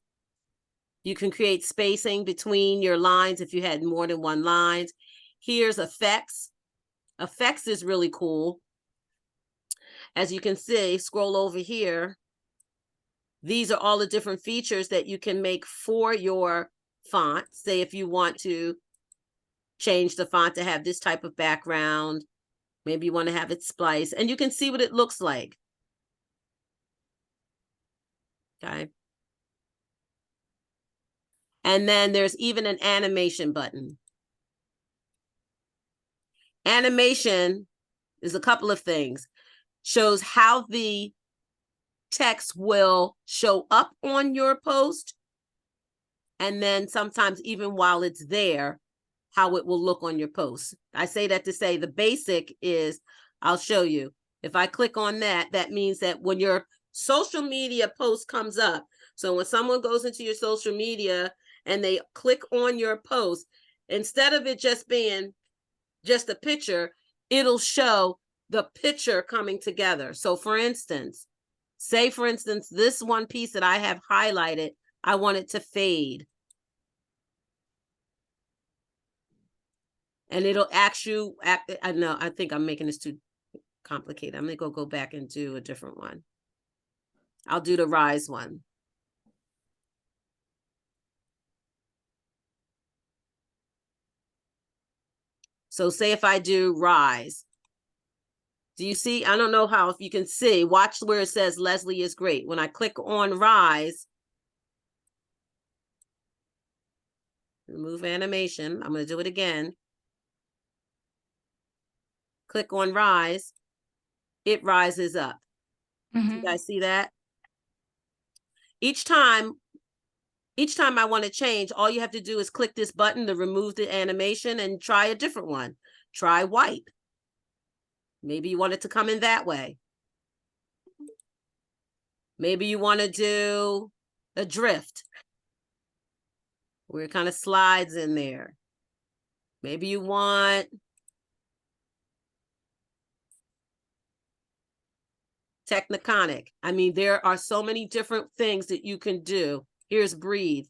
You can create spacing between your lines if you had more than one line. Here's effects. Effects is really cool. As you can see, scroll over here. These are all the different features that you can make for your font. Say if you want to change the font to have this type of background, maybe you want to have it spliced, and you can see what it looks like. Okay. And then there's even an animation button. Animation is a couple of things. Shows how the text will show up on your post. And then sometimes even while it's there, how it will look on your post. I say that to say the basic is, I'll show you. If I click on that, that means that when your social media post comes up, so when someone goes into your social media and they click on your post, instead of it just being just a picture, it'll show the picture coming together. So for instance, say for instance, this one piece that I have highlighted, I want it to fade. And it'll I think I'm making this too complicated. I'm gonna go back and do a different one. I'll do the rise one. So say if I do rise, do you see? I don't know if you can see, watch where it says Leslie is great. When I click on rise, remove animation, I'm gonna do it again. Click on rise, it rises up. Mm-hmm. You guys see that? Each time I want to change, all you have to do is click this button to remove the animation and try a different one. Try white. Maybe you want it to come in that way. Maybe you want to do a drift, where it kind of slides in there. Maybe you want Techniconic. I mean, there are so many different things that you can do. Here's breathe.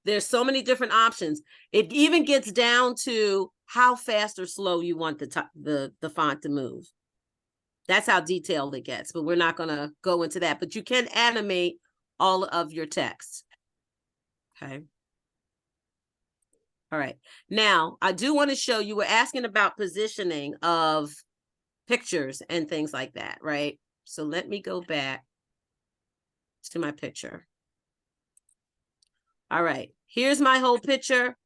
There's so many different options. It even gets down to how fast or slow you want the font to move. That's how detailed it gets, but we're not going to go into that. But you can animate all of your text. Okay. All right. Now, I do want to show you, we're asking about positioning of pictures and things like that, right? So let me go back to my picture. All right. Here's my whole picture.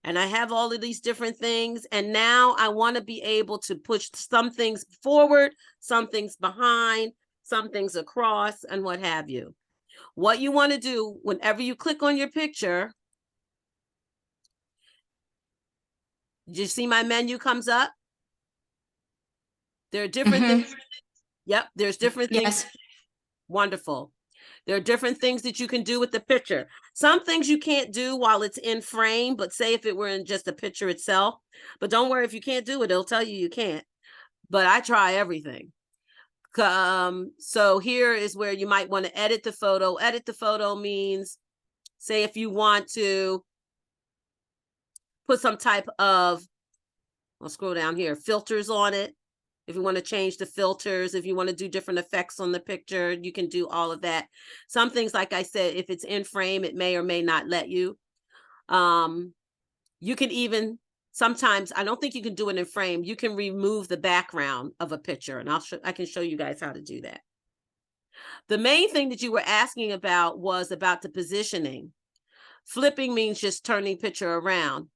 And I have all of these different things. And now I want to be able to push some things forward, some things behind, some things across, and what have you. What you want to do whenever you click on your picture, do you see my menu comes up? There are different things. Yep, there's different things. Yes. Wonderful. There are different things that you can do with the picture. Some things you can't do while it's in frame, but say if it were in just a picture itself. But don't worry, if you can't do it, it'll tell you can't. But I try everything. So here is where you might want to edit the photo. Edit the photo means, say if you want to put some type of, I'll scroll down here, filters on it. If you want to change the filters, if you want to do different effects on the picture, you can do all of that. Some things, like I said, if it's in frame, it may or may not let you. You can even, sometimes, I don't think you can do it in frame. You can remove the background of a picture, and I can show you guys how to do that. The main thing that you were asking about was about the positioning. Flipping means just turning picture around.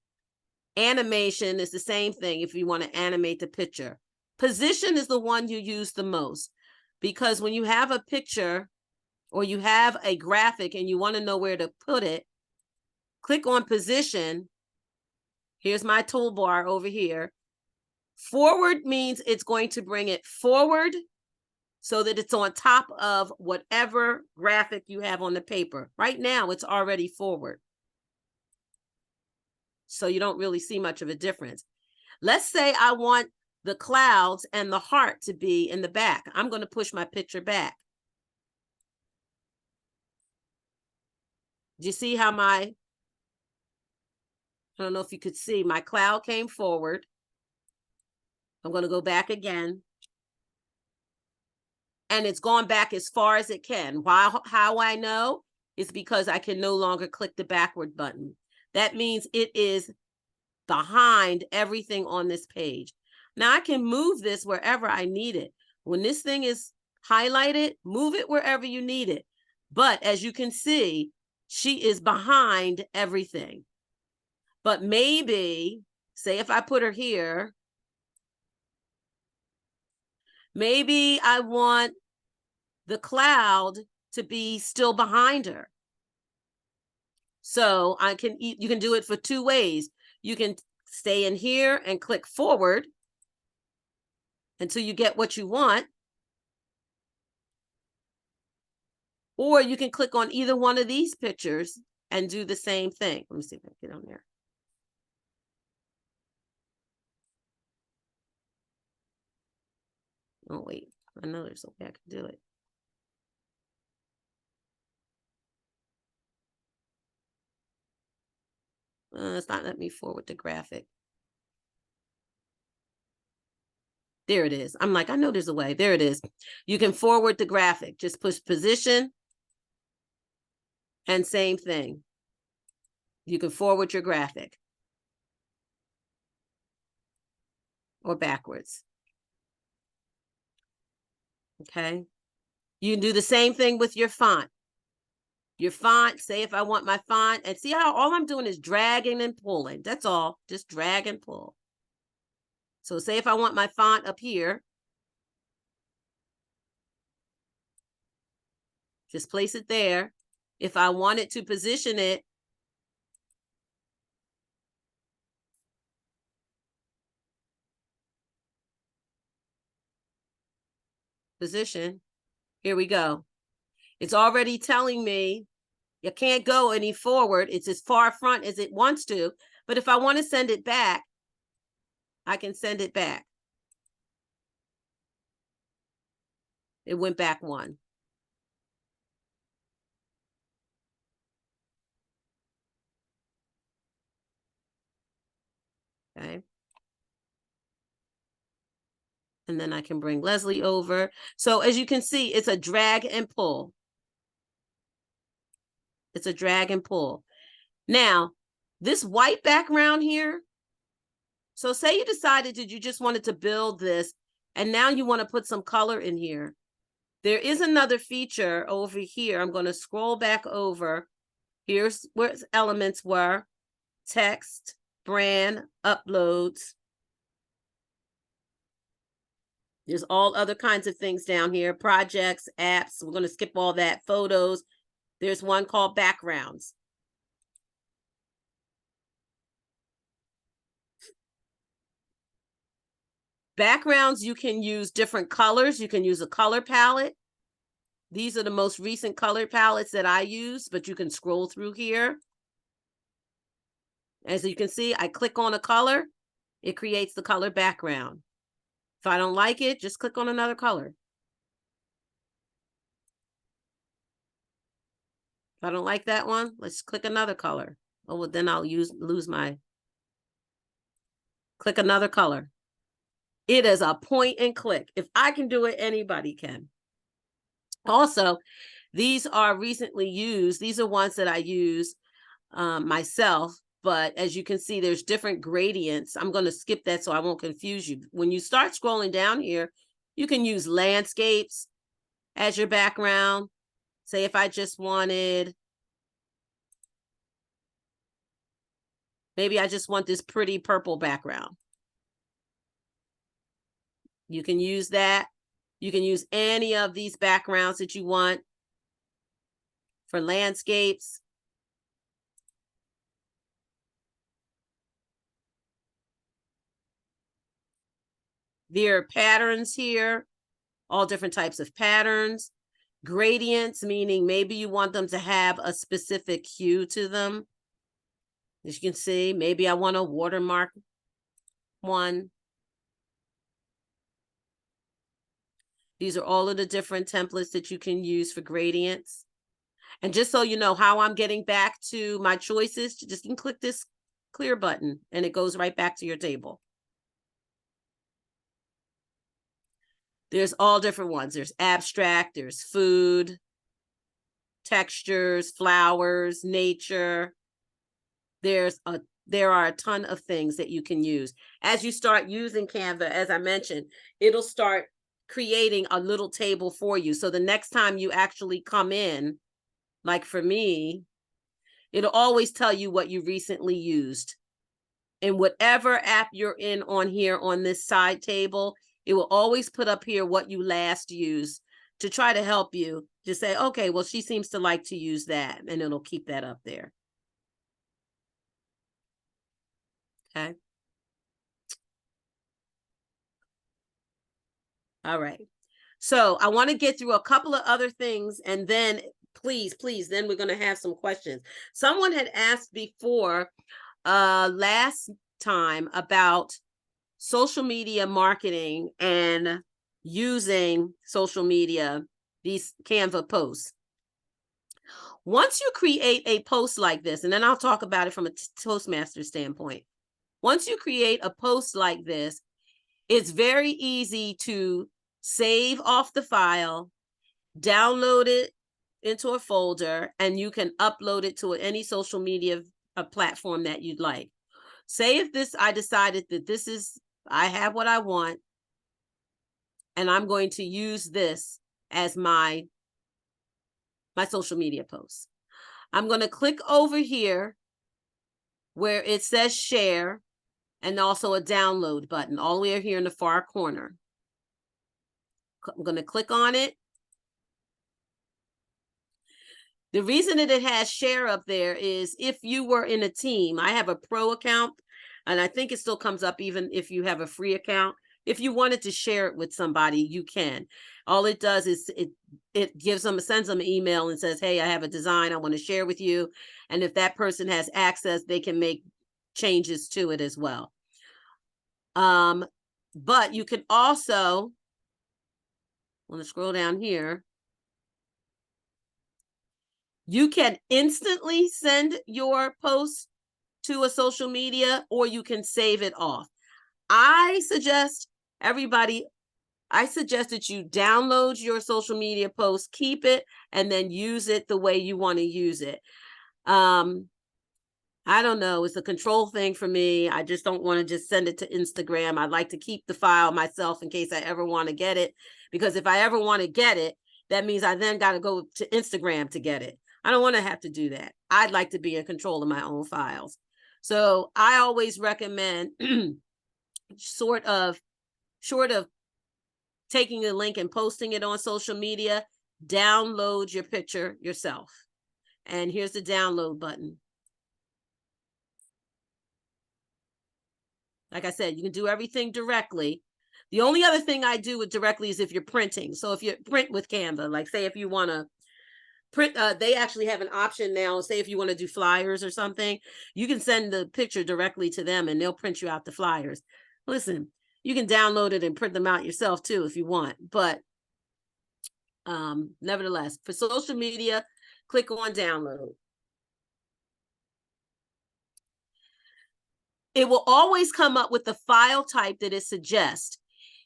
Animation is the same thing if you want to animate the picture. Position is the one you use the most, because when you have a picture or you have a graphic and you want to know where to put it, click on position. Here's my toolbar over here. Forward means it's going to bring it forward so that it's on top of whatever graphic you have on the paper. Right now, it's already forward. So you don't really see much of a difference. Let's say I want the clouds and the heart to be in the back. I'm going to push my picture back. Do you see how I don't know if you could see, my cloud came forward. I'm going to go back again. And it's gone back as far as it can. Why? How I know is because I can no longer click the backward button. That means it is behind everything on this page. Now I can move this wherever I need it. When this thing is highlighted, move it wherever you need it. But as you can see, she is behind everything. But maybe, say if I put her here, maybe I want the cloud to be still behind her. So you can do it for two ways. You can stay in here and click forward until you get what you want. Or you can click on either one of these pictures and do the same thing. Let me see if I can get on there. Oh, wait, I know there's a way I can do it. It's not letting me forward the graphic. There it is. I'm like, I know there's a way. There it is. You can forward the graphic. Just push position and same thing. You can forward your graphic or backwards. Okay. You can do the same thing with your font. Your font, say if I want my font, and see how all I'm doing is dragging and pulling. That's all. Just drag and pull. So say if I want my font up here, just place it there. If I wanted to position it, position, here we go. It's already telling me you can't go any forward. It's as far front as it wants to. But if I want to send it back, I can send it back. It went back one. Okay. And then I can bring Leslie over. So as you can see, it's a drag and pull. It's a drag and pull. Now, this white background here, so say you decided that you just wanted to build this, and now you want to put some color in here. There is another feature over here. I'm going to scroll back over. Here's where elements were: text, brand, uploads. There's all other kinds of things down here: projects, apps. We're going to skip all that. Photos. There's one called backgrounds. Backgrounds, you can use different colors. You can use a color palette. These are the most recent color palettes that I use, but you can scroll through here. As you can see, I click on a color, it creates the color background. If I don't like it, just click on another color. If I don't like that one, let's click another color. Oh, well, then I'll lose my, click another color. It is a point and click. If I can do it, anybody can. Also, these are recently used. These are ones that I use myself, but as you can see, there's different gradients. I'm going to skip that so I won't confuse you. When you start scrolling down here, you can use landscapes as your background. Say if I just wanted, maybe I just want this pretty purple background. You can use that. You can use any of these backgrounds that you want for landscapes. There are patterns here, all different types of patterns. Gradients, meaning maybe you want them to have a specific hue to them. As you can see, maybe I want a watermark one. These are all of the different templates that you can use for gradients. And just so you know how I'm getting back to my choices, just can click this clear button and it goes right back to your table. There's all different ones. There's abstract, there's food, textures, flowers, nature. There are a ton of things that you can use. As you start using Canva, as I mentioned, it'll start creating a little table for you. So the next time you actually come in, like for me, it'll always tell you what you recently used. And whatever app you're in on here on this side table, it will always put up here what you last used to try to help you. Just say, okay, well, she seems to like to use that, and it'll keep that up there. Okay. All right. So I want to get through a couple of other things, and then please, then we're going to have some questions. Someone had asked before last time about social media marketing and using social media, these Canva posts. Once you create a post like this, and then I'll talk about it from a Toastmaster standpoint. Once you create a post like this, it's very easy to save off the file, download it into a folder, and you can upload it to any social media platform that you'd like. Say if I decided that I have what I want, and I'm going to use this as my social media post. I'm going to click over here where it says share, and also a download button all the way here in the far corner. I'm going to click on it. The reason that it has share up there is if you were in a team. I have a pro account, and I think it still comes up even if you have a free account. If you wanted to share it with somebody, you can. All it does is it sends them an email and says, hey, I have a design I want to share with you. And if that person has access, they can make changes to it as well. But you can also, I'm going to scroll down here. You can instantly send your post to a social media, or you can save it off. I suggest everybody I suggest that you download your social media post, keep it, and then use it the way you want to use it. I don't know. It's a control thing for me. I just don't want to just send it to Instagram. I like to keep the file myself in case I ever want to get it. Because if I ever want to get it, that means I then got to go to Instagram to get it. I don't want to have to do that. I'd like to be in control of my own files. So I always recommend short of taking a link and posting it on social media, download your picture yourself. And here's the download button. Like I said, you can do everything directly. The only other thing I do with directly is if you're printing. So if you print with Canva, like say if you want to print, they actually have an option now. Say if you want to do flyers or something, you can send the picture directly to them and they'll print you out the flyers. Listen, you can download it and print them out yourself too if you want. But nevertheless, for social media, click on download. It will always come up with the file type that it suggests.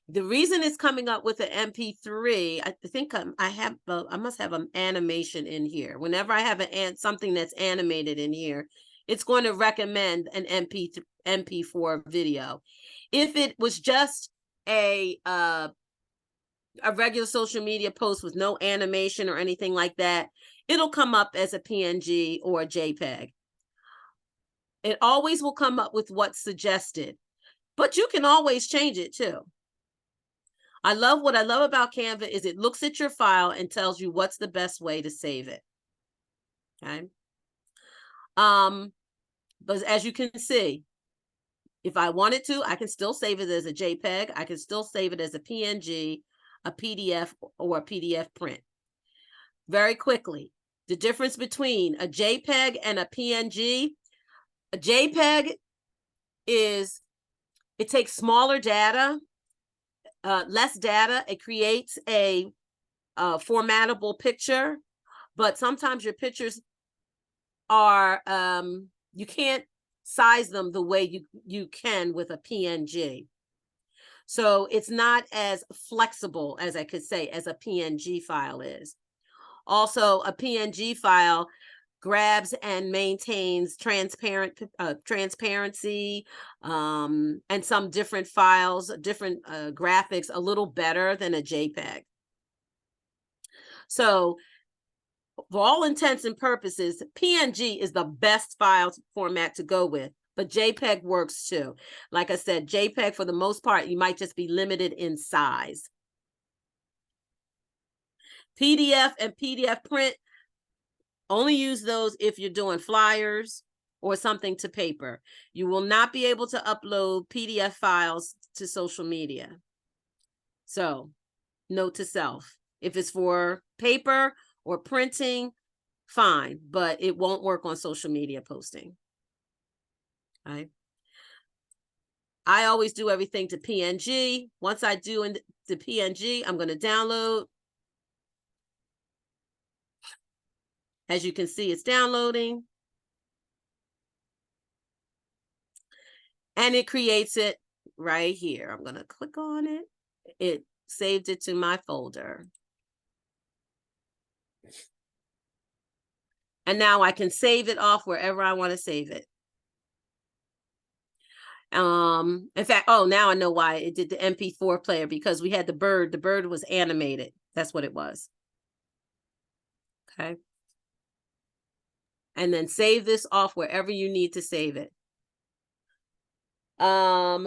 The reason it's coming up with an MP3, I think I must have an animation in here. Whenever I have something that's animated in here, it's going to recommend an MP4 video. If it was just a regular social media post with no animation or anything like that, it'll come up as a PNG or a JPEG. It always will come up with what's suggested, but you can always change it too. What I love about Canva is it looks at your file and tells you what's the best way to save it. Okay. But as you can see, if I wanted to, I can still save it as a JPEG. I can still save it as a PNG, a PDF, or a PDF print. Very quickly, the difference between a JPEG and a PNG. A JPEG is, it takes smaller data, less data. It creates a formattable picture, but sometimes your pictures are, you can't size them the way you can with a PNG. So it's not as flexible, as I could say, as a PNG file is. Also, a PNG file grabs and maintains transparency and some different files, different graphics a little better than a JPEG. So for all intents and purposes, PNG is the best file format to go with, but JPEG works too. Like I said, JPEG for the most part, you might just be limited in size. PDF and PDF print, only use those if you're doing flyers or something to paper. You will not be able to upload PDF files to social media. So, note to self, if it's for paper or printing, fine, but it won't work on social media posting. Okay. I always do everything to PNG. Once I do the PNG, I'm going to download. As you can see, it's downloading. And it creates it right here. I'm going to click on it. It saved it to my folder. And now I can save it off wherever I want to save it. In fact, oh, now I know why it did the MP4 player, because we had the bird. The bird was animated. That's what it was. Okay. And then save this off wherever you need to save it. I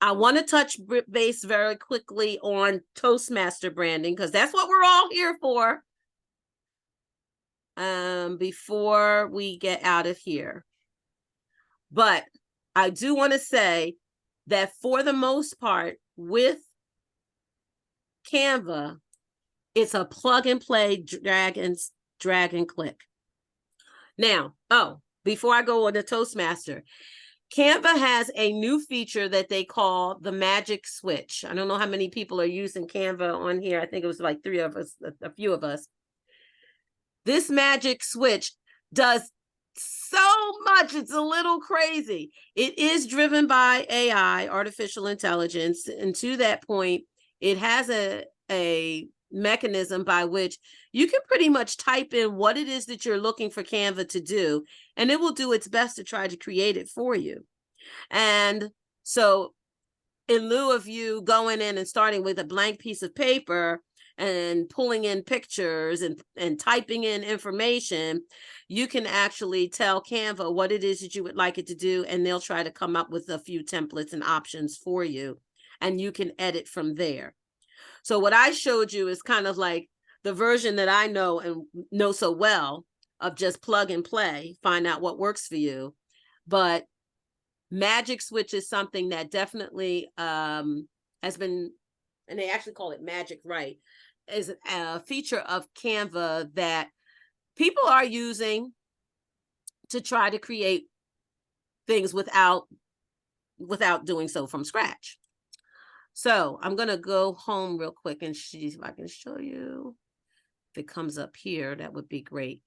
want to touch base very quickly on Toastmaster branding, because that's what we're all here for. Before we get out of here. But I do want to say that for the most part, with Canva, it's a plug and play, drag and click. Now, before I go on to Toastmaster, Canva has a new feature that they call the magic switch. I don't know how many people are using Canva on here. I think it was like a few of us. This magic switch does so much. It's a little crazy. It is driven by AI, artificial intelligence. And to that point, it has a mechanism by which you can pretty much type in what it is that you're looking for Canva to do, and it will do its best to try to create it for you. And so in lieu of you going in and starting with a blank piece of paper and pulling in pictures and typing in information, you can actually tell Canva what it is that you would like it to do, and they'll try to come up with a few templates and options for you, and you can edit from there. So what I showed you is kind of like the version that I know and know so well of just plug and play, find out what works for you. But Magic Switch is something that definitely has been, and they actually call it Magic Write, is a feature of Canva that people are using to try to create things without doing so from scratch. So I'm going to go home real quick and see if I can show you. If it comes up here, that would be great.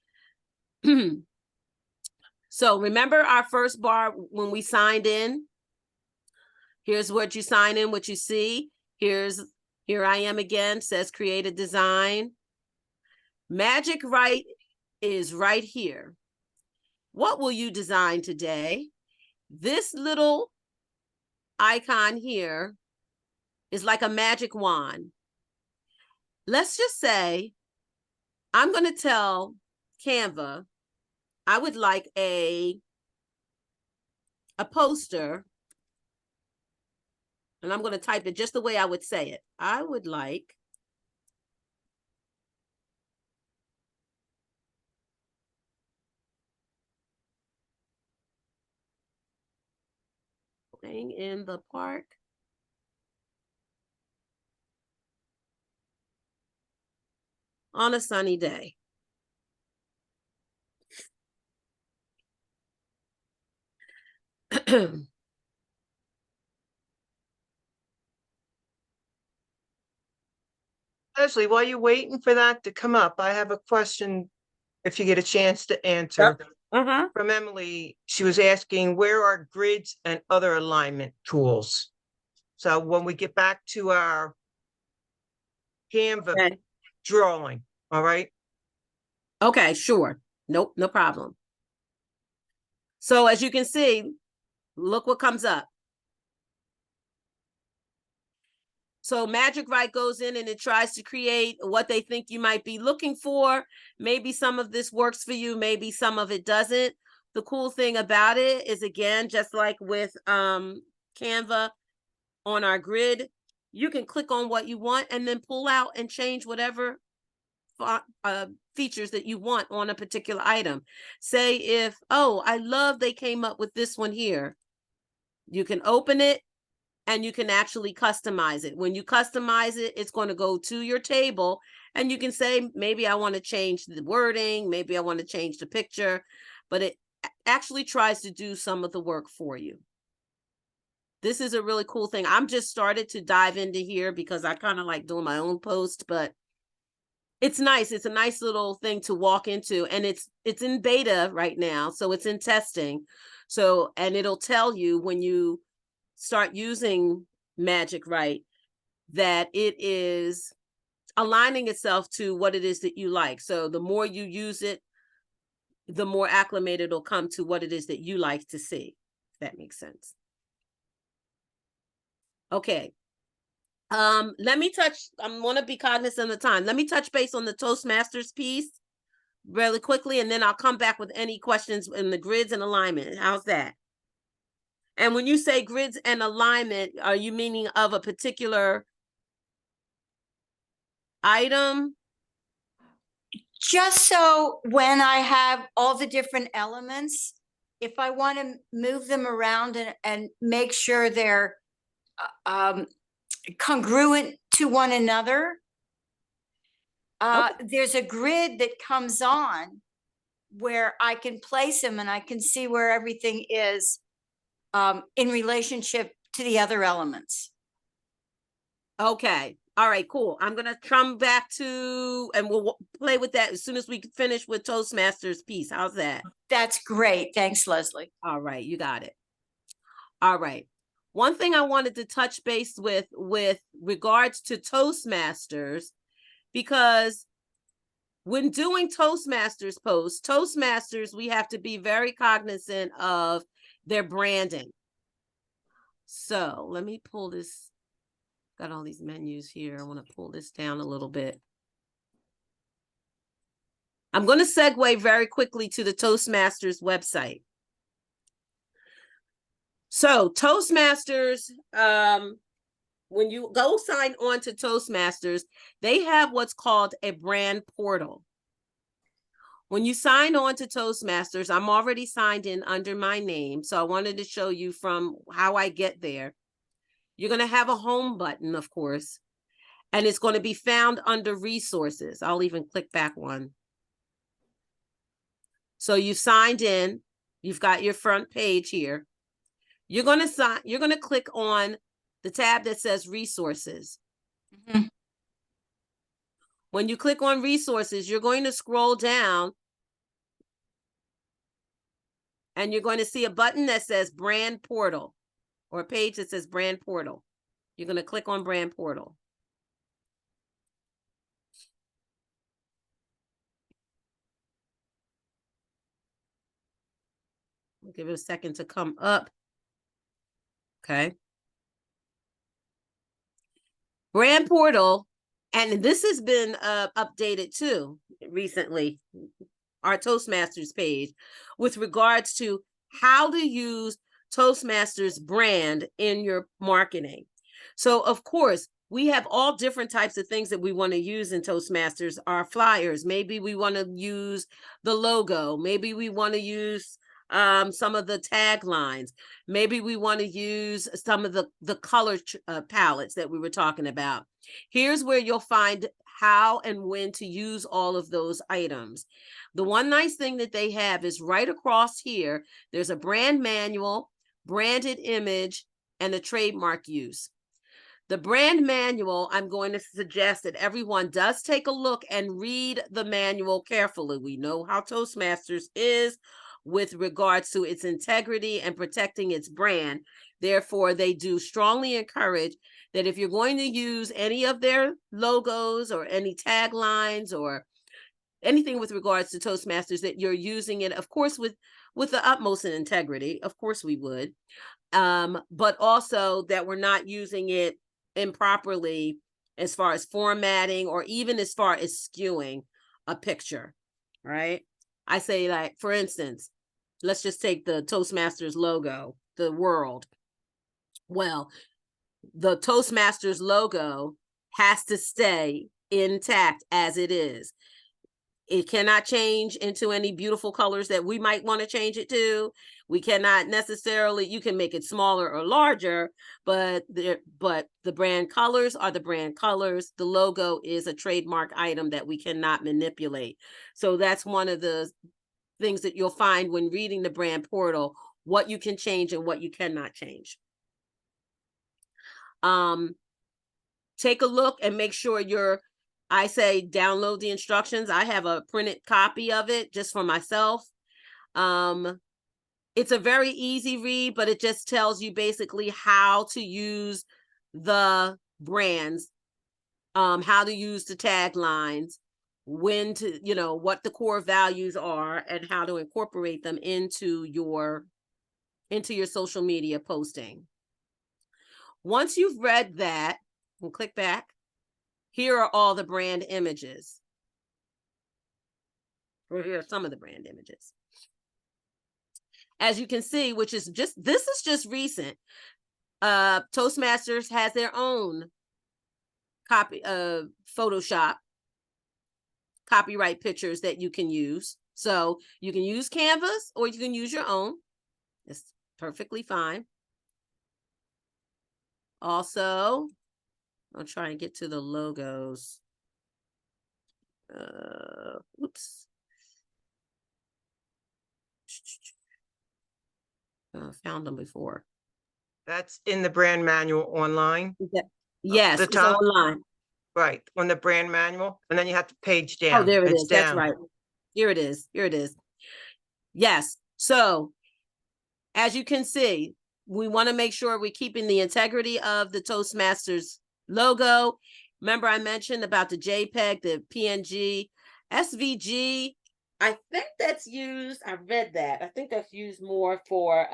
So remember our first bar when we signed in? Here's what you sign in, what you see. Here I am again, says create a design. Magic Write is right here. What will you design today? This little icon here is like a magic wand. Let's just say I'm going to tell Canva I would like a poster, and I'm going to type it just the way I would say it. I would like playing in the park on a sunny day. Leslie, while you're waiting for that to come up, I have a question if you get a chance to answer. Uh-huh. From Emily, she was asking, where are grids and other alignment tools? So when we get back to our Canva Okay. drawing, all right? Okay, sure. Nope, no problem. So as you can see, look what comes up. So Magic Write goes in and it tries to create what they think you might be looking for. Maybe some of this works for you, maybe some of it doesn't. The cool thing about it is, again, just like with Canva on our grid, you can click on what you want and then pull out and change whatever features that you want on a particular item. Say if, oh, I love they came up with this one here. You can open it and you can actually customize it. When you customize it, it's going to go to your table and you can say, maybe I want to change the wording, maybe I want to change the picture, but it actually tries to do some of the work for you. This is a really cool thing. I'm just started to dive into here because I kind of like doing my own post, but it's nice. It's a nice little thing to walk into, and it's in beta right now. So it's in testing. So, and it'll tell you when you start using Magic Write that it is aligning itself to what it is that you like. So the more you use it, the more acclimated it'll come to what it is that you like to see. If that makes sense. Okay. Let me touch, I want to be cognizant of the time. Let me touch base on the Toastmasters piece really quickly, and then I'll come back with any questions in the grids and alignment. How's that? And when you say grids and alignment, are you meaning of a particular item? Just so when I have all the different elements, if I want to move them around and make sure they're congruent to one another, there's a grid that comes on where I can place them and I can see where everything is in relationship to the other elements. Okay. All right, cool. I'm going to come back to, and we'll play with that as soon as we finish with Toastmasters piece. How's that? That's great. Thanks, Leslie. All right, you got it. All right. One thing I wanted to touch base with regards to Toastmasters, because when doing Toastmasters posts, Toastmasters, we have to be very cognizant of their branding. So let me pull this. Got all these menus here. I want to pull this down a little bit. I'm going to segue very quickly to the Toastmasters website. So Toastmasters, when you go sign on to Toastmasters, they have what's called a brand portal. When you sign on to Toastmasters, I'm already signed in under my name, so I wanted to show you from how I get there. You're going to have a home button, of course, and it's going to be found under resources. I'll even click back one. So you signed in, you've got your front page here. You're going to click on the tab that says resources. Mhm. When you click on resources, you're going to scroll down and you're going to see a button that says brand portal, or a page that says brand portal. You're going to click on brand portal. We'll give it a second to come up. Okay. Brand portal, and this has been updated too recently, our Toastmasters page, with regards to how to use Toastmasters brand in your marketing. So of course, we have all different types of things that we want to use in Toastmasters. Our flyers, maybe we want to use the logo, maybe we want to use some of the taglines, maybe we want to use some of the color palettes that we were talking about. Here's where you'll find how and when to use all of those items. The one nice thing that they have is right across here, there's a brand manual, branded image, and a trademark use. The brand manual, I'm going to suggest that everyone does take a look and read the manual carefully. We know how Toastmasters is with regards to its integrity and protecting its brand. Therefore, they do strongly encourage that if you're going to use any of their logos or any taglines or anything with regards to Toastmasters, that you're using it, of course, with the utmost integrity. Of course we would. But also that we're not using it improperly as far as formatting or even as far as skewing a picture, right? I say, like, for instance, let's just take the Toastmasters logo, the world. Well, the Toastmasters logo has to stay intact as it is. It cannot change into any beautiful colors that we might want to change it to. We cannot necessarily, you can make it smaller or larger, but the brand colors are the brand colors. The logo is a trademark item that we cannot manipulate. So that's one of the things that you'll find when reading the brand portal, what you can change and what you cannot change. Take a look and make sure I say download the instructions. I have a printed copy of it just for myself. It's a very easy read, but it just tells you basically how to use the brands, how to use the taglines, when to, what the core values are, and how to incorporate them into your social media posting. Once you've read that, we'll click back. Here are all the brand images. Or here are some of the brand images. As you can see, this is just recent. Toastmasters has their own copy of Photoshop copyright pictures that you can use. So you can use Canvas or you can use your own. It's perfectly fine. Also, I'll try and get to the logos. Oops. Found them before. That's in the brand manual online. Yes, the it's top? online. Right, on the brand manual, and then you have to page down. Oh, there it It's is. That's down. right. Here it is. Here it is. Yes. So as you can see, we want to make sure we're keeping the integrity of the Toastmasters logo. Remember I mentioned about the JPEG, the PNG, SVG. I think that's used, I read that. I think that's used more for,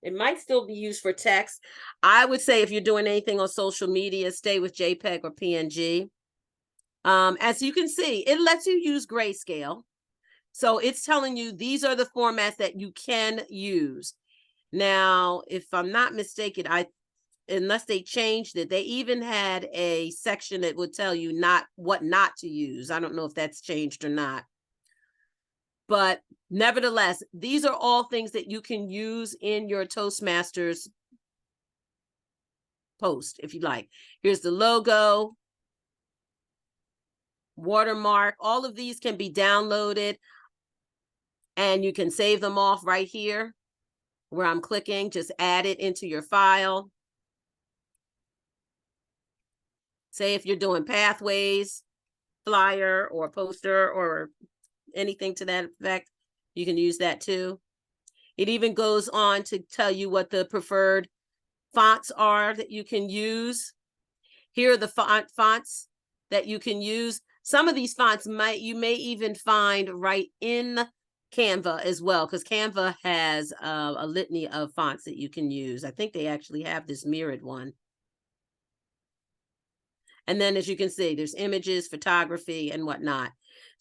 it might still be used for text. I would say if you're doing anything on social media, stay with JPEG or PNG. As you can see, it lets you use grayscale. So it's telling you these are the formats that you can use. Now, if I'm not mistaken, unless they changed it, they even had a section that would tell you what not to use. I don't know if that's changed or not. But nevertheless, these are all things that you can use in your Toastmasters post, if you like. Here's the logo, watermark. All of these can be downloaded, and you can save them off right here where I'm clicking. Just add it into your file. Say if you're doing pathways, flyer or poster or anything to that effect, you can use that too. It even goes on to tell you what the preferred fonts are that you can use. Here are the fonts that you can use. Some of these fonts you may even find right in Canva as well, because Canva has a litany of fonts that you can use. I think they actually have this mirrored one. And then as you can see, there's images, photography, and whatnot.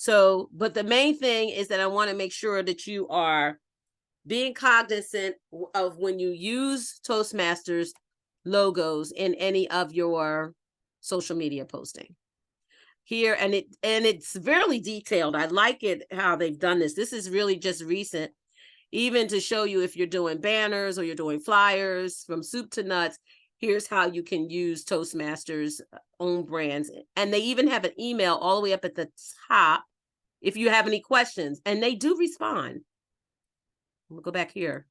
So, but the main thing is that I want to make sure that you are being cognizant of when you use Toastmasters logos in any of your social media posting. Here, and it's very detailed. I like it how they've done this. This is really just recent, even to show you if you're doing banners or you're doing flyers from soup to nuts. Here's how you can use Toastmasters own brands. And they even have an email all the way up at the top if you have any questions, and they do respond. We'll go back here.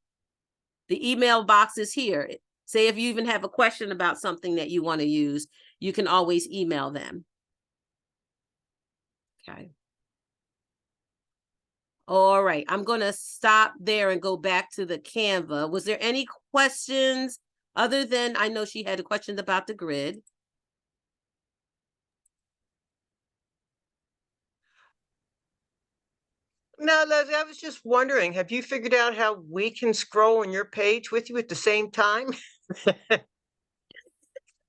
The email box is here. Say if you even have a question about something that you want to use, you can always email them. Okay. All right, I'm going to stop there and go back to the Canva. Was there any questions other than, I know she had a question about the grid. No, Leslie, I was just wondering, have you figured out how we can scroll on your page with you at the same time?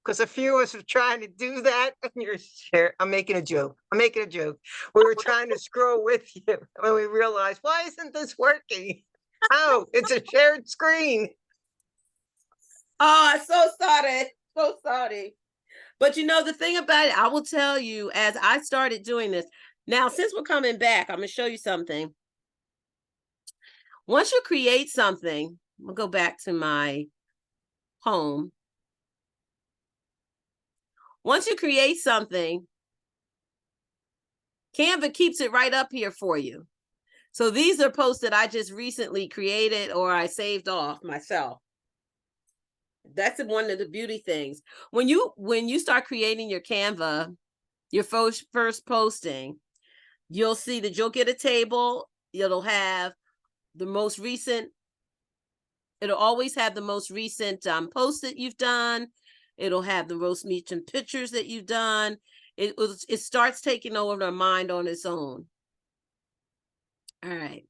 Because a few of us are trying to do that. And you're share. I'm making a joke. I'm making a joke. We were trying to scroll with you when we realized, why isn't this working? Oh, it's a shared screen. Oh, I'm so sorry. So sorry. But you know, the thing about it, I will tell you, as I started doing this, now, since we're coming back, I'm going to show you something. Once you create something, I'll go back to my home. Once you create something, Canva keeps it right up here for you. So these are posts that I just recently created or I saved off myself. That's one of the beauty things. When you start creating your Canva, your first posting, you'll see that you'll get a table. It'll have the most recent. It'll always have the most recent posts that you've done. It'll have the most recent pictures that you've done. It starts taking over the mind on its own. All right.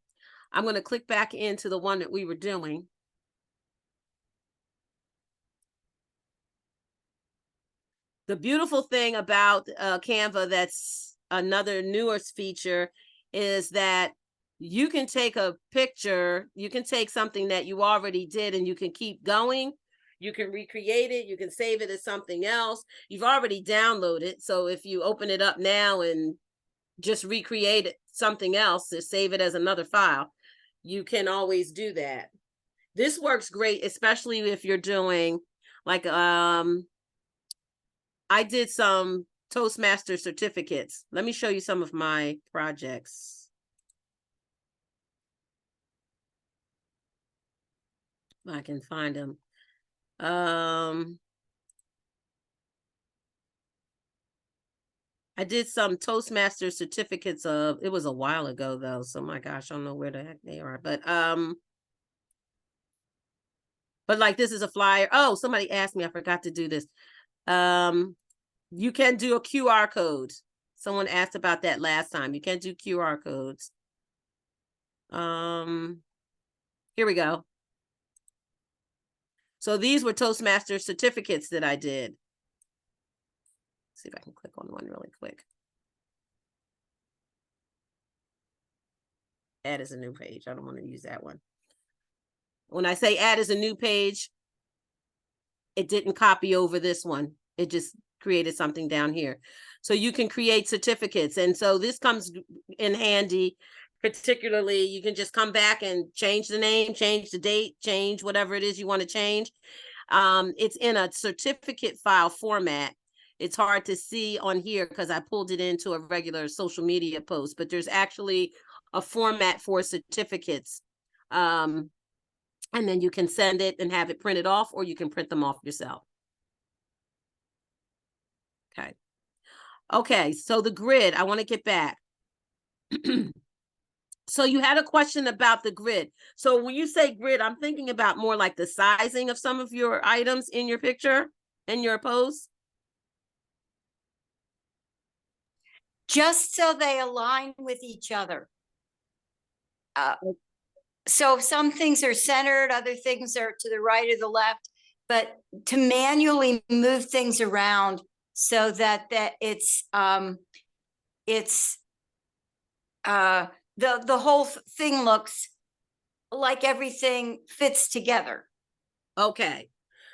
I'm going to click back into the one that we were doing. The beautiful thing about Canva, that's another newest feature, is that you can take a picture, you can take something that you already did and you can keep going. You can recreate it, you can save it as something else. You've already downloaded. So if you open it up now and just recreate it, something else to save it as another file, you can always do that. This works great, especially if you're doing like, I did some Toastmaster certificates. Let me show you some of my projects. If I can find them. I did some Toastmaster certificates of, it was a while ago though, so my gosh, I don't know where the heck they are, but But like, this is a flyer. Oh, somebody asked me, I forgot to do this. You can do a QR code. Someone asked about that last time. You can do QR codes. Here we go. So these were Toastmaster certificates that I did. Let's see if I can click on one really quick. Add as a new page. I don't want to use that one. When I say add as a new page, it didn't copy over this one. It just created something down here. So you can create certificates. And so this comes in handy. Particularly, you can just come back and change the name, change the date, change whatever it is you want to change. It's in a certificate file format. It's hard to see on here because I pulled it into a regular social media post, but there's actually a format for certificates. And then you can send it and have it printed off, or you can print them off yourself. Okay. Okay, so the grid, I want to get back. So you had a question about the grid. So when you say grid, I'm thinking about more like the sizing of some of your items in your picture, in your post. Just so they align with each other. So some things are centered, other things are to the right or the left, but to manually move things around so that it's the whole thing looks like everything fits together. Okay.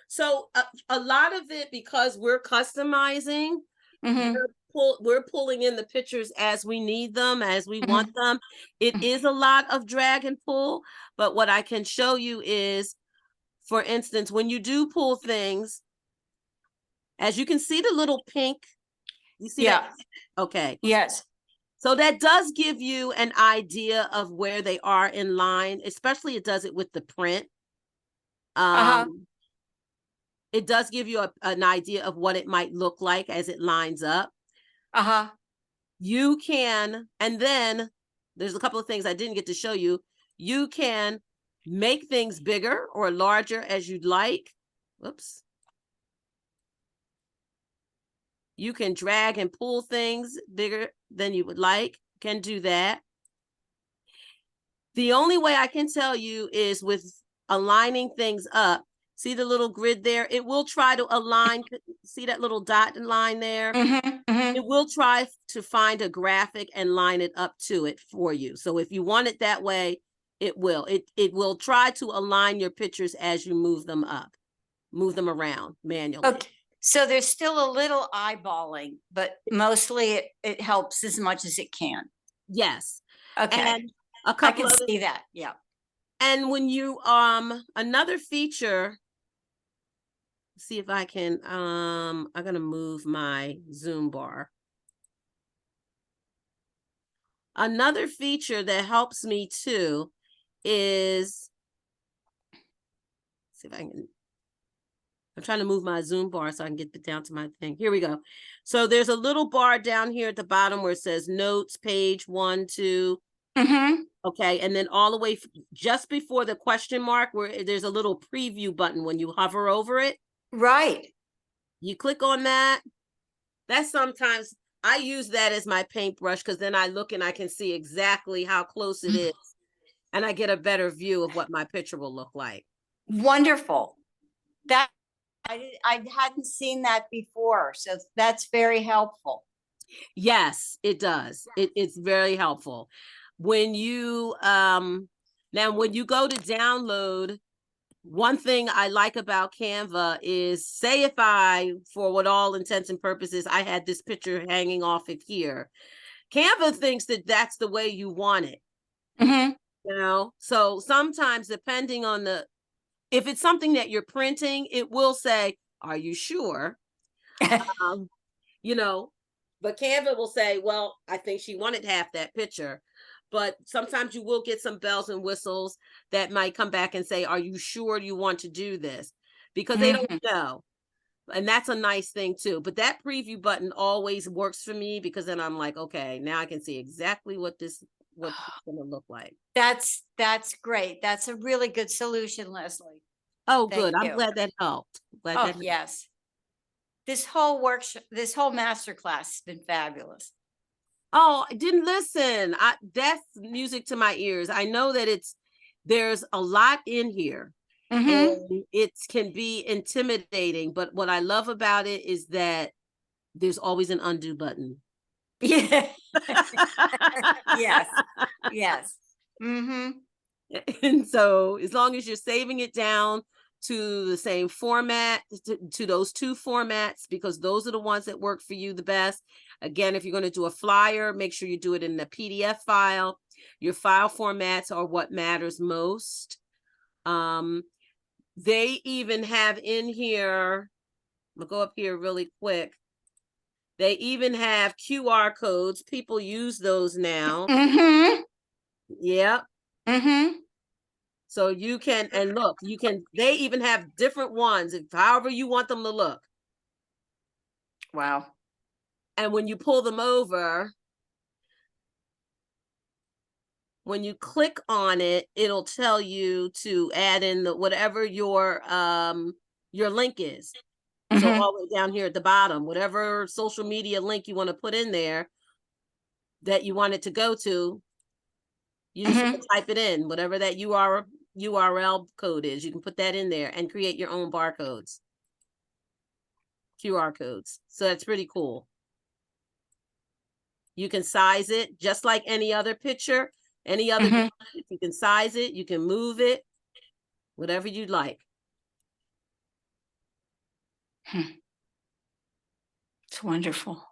So a lot of it, because we're customizing, we're pulling in the pictures as we need them, as we want them. It is a lot of drag and pull, but what I can show you is, for instance, when you do pull things, as you can see the little pink, you see that? Okay. Yes. So that does give you an idea of where they are in line, especially it does it with the print. It does give you an idea of what it might look like as it lines up. You can, and then there's a couple of things I didn't get to show you. You can make things bigger or larger as you'd like. Whoops. You can drag and pull things bigger than you would like. Can do that. The only way I can tell you is with aligning things up. See the little grid there? It will try to align. See that little dot line there? It will try to find a graphic and line it up to it for you. So if you want it that way, it will. It will try to align your pictures as you move them up, move them around manually. Okay. So there's still a little eyeballing, but mostly it helps as much as it can. Yes. Okay. And a couple I can see that. Yeah. And when you another feature, see if I can I'm gonna move my Zoom bar. Another feature that helps me too is, see if I can, I'm trying to move my Zoom bar so I can get down to my thing. Here we go. So there's a little bar down here at the bottom where it says notes, page 1, 2. Okay, and then all the way just before the question mark where there's a little preview button when you hover over it. Right. You click on that. That's sometimes I use that as my paintbrush because then I look and I can see exactly how close it is. And I get a better view of what my picture will look like. Wonderful. That I hadn't seen that before. So that's very helpful. Yes, it does. It's very helpful. When you now when you go to download, one thing I like about Canva is, say if I, for what all intents and purposes, I had this picture hanging off of here. Canva thinks that that's the way you want it. You know, so sometimes depending on if it's something that you're printing, it will say, are you sure? You know, but Canva will say, well, I think she wanted half that picture. But sometimes you will get some bells and whistles that might come back and say, are you sure you want to do this? Because they don't know. And that's a nice thing too. But that preview button always works for me because then I'm like, okay, now I can see exactly what it's going to look like. That's great. That's a really good solution, Leslie. Oh, Thank good. I'm you. glad that helped. Glad Oh, that helped. yes. This whole workshop, this whole masterclass has been fabulous. Oh, I didn't listen. That's music to my ears. I know that there's a lot in here. Mhm. And it can be intimidating, but what I love about it is that there's always an undo button. Yeah. Yes. Yes. Mhm. And so as long as you're saving it down to the same format, to those two formats, because those are the ones that work for you the best. Again, if you're going to do a flyer, make sure you do it in the PDF file. Your file formats are what matters most. They even have in here, I'll go up here really quick. They even have QR codes. People use those now. Mhm. Yep. Mhm. So you can, and look, they even have different ones, however you want them to look. Wow. And when you pull them over, when you click on it, it'll tell you to add in whatever your link is. So Mhm. all the way down here at the bottom, whatever social media link you want to put in there that you want it to go to, you just want Mhm. to type it in, whatever that URL code is. You can put that in there and create your own barcodes, QR codes. So that's pretty cool. You can size it just like any other picture, any other. Mhm. You can size it, you can move it, whatever you'd like. It's wonderful.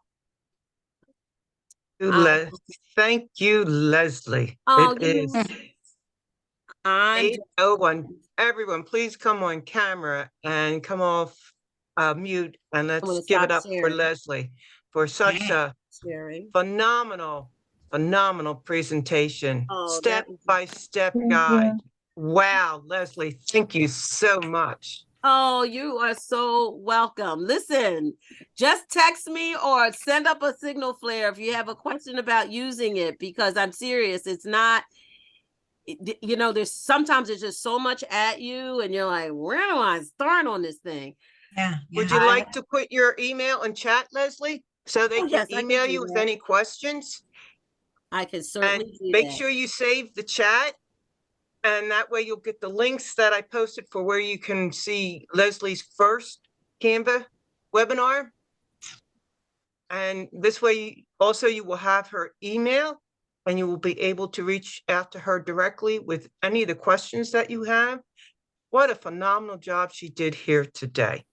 Um, Thank you, Leslie. oh, It is I'm 8:01. Everyone, please come on camera and come off mute, and I'm let's gonna give it stop up for sharing. Leslie for such a Sharing. phenomenal presentation. Oh, Step-by-step guide. Wow, Leslie, thank you so much. Oh, you are so welcome. Listen, just text me or send up a signal flare if you have a question about using it, because I'm serious. It's not, there's sometimes there's just so much at you and you're like, where do I start on this thing? Yeah. Would you like to put your email in chat, Leslie, so they Oh, can yes, I can email do you with that. any questions? I can And certainly do make that. sure you save the chat. And that way you'll get the links that I posted for where you can see Leslie's first Canva webinar. And this way also you will have her email and you will be able to reach out to her directly with any of the questions that you have. What a phenomenal job she did here today.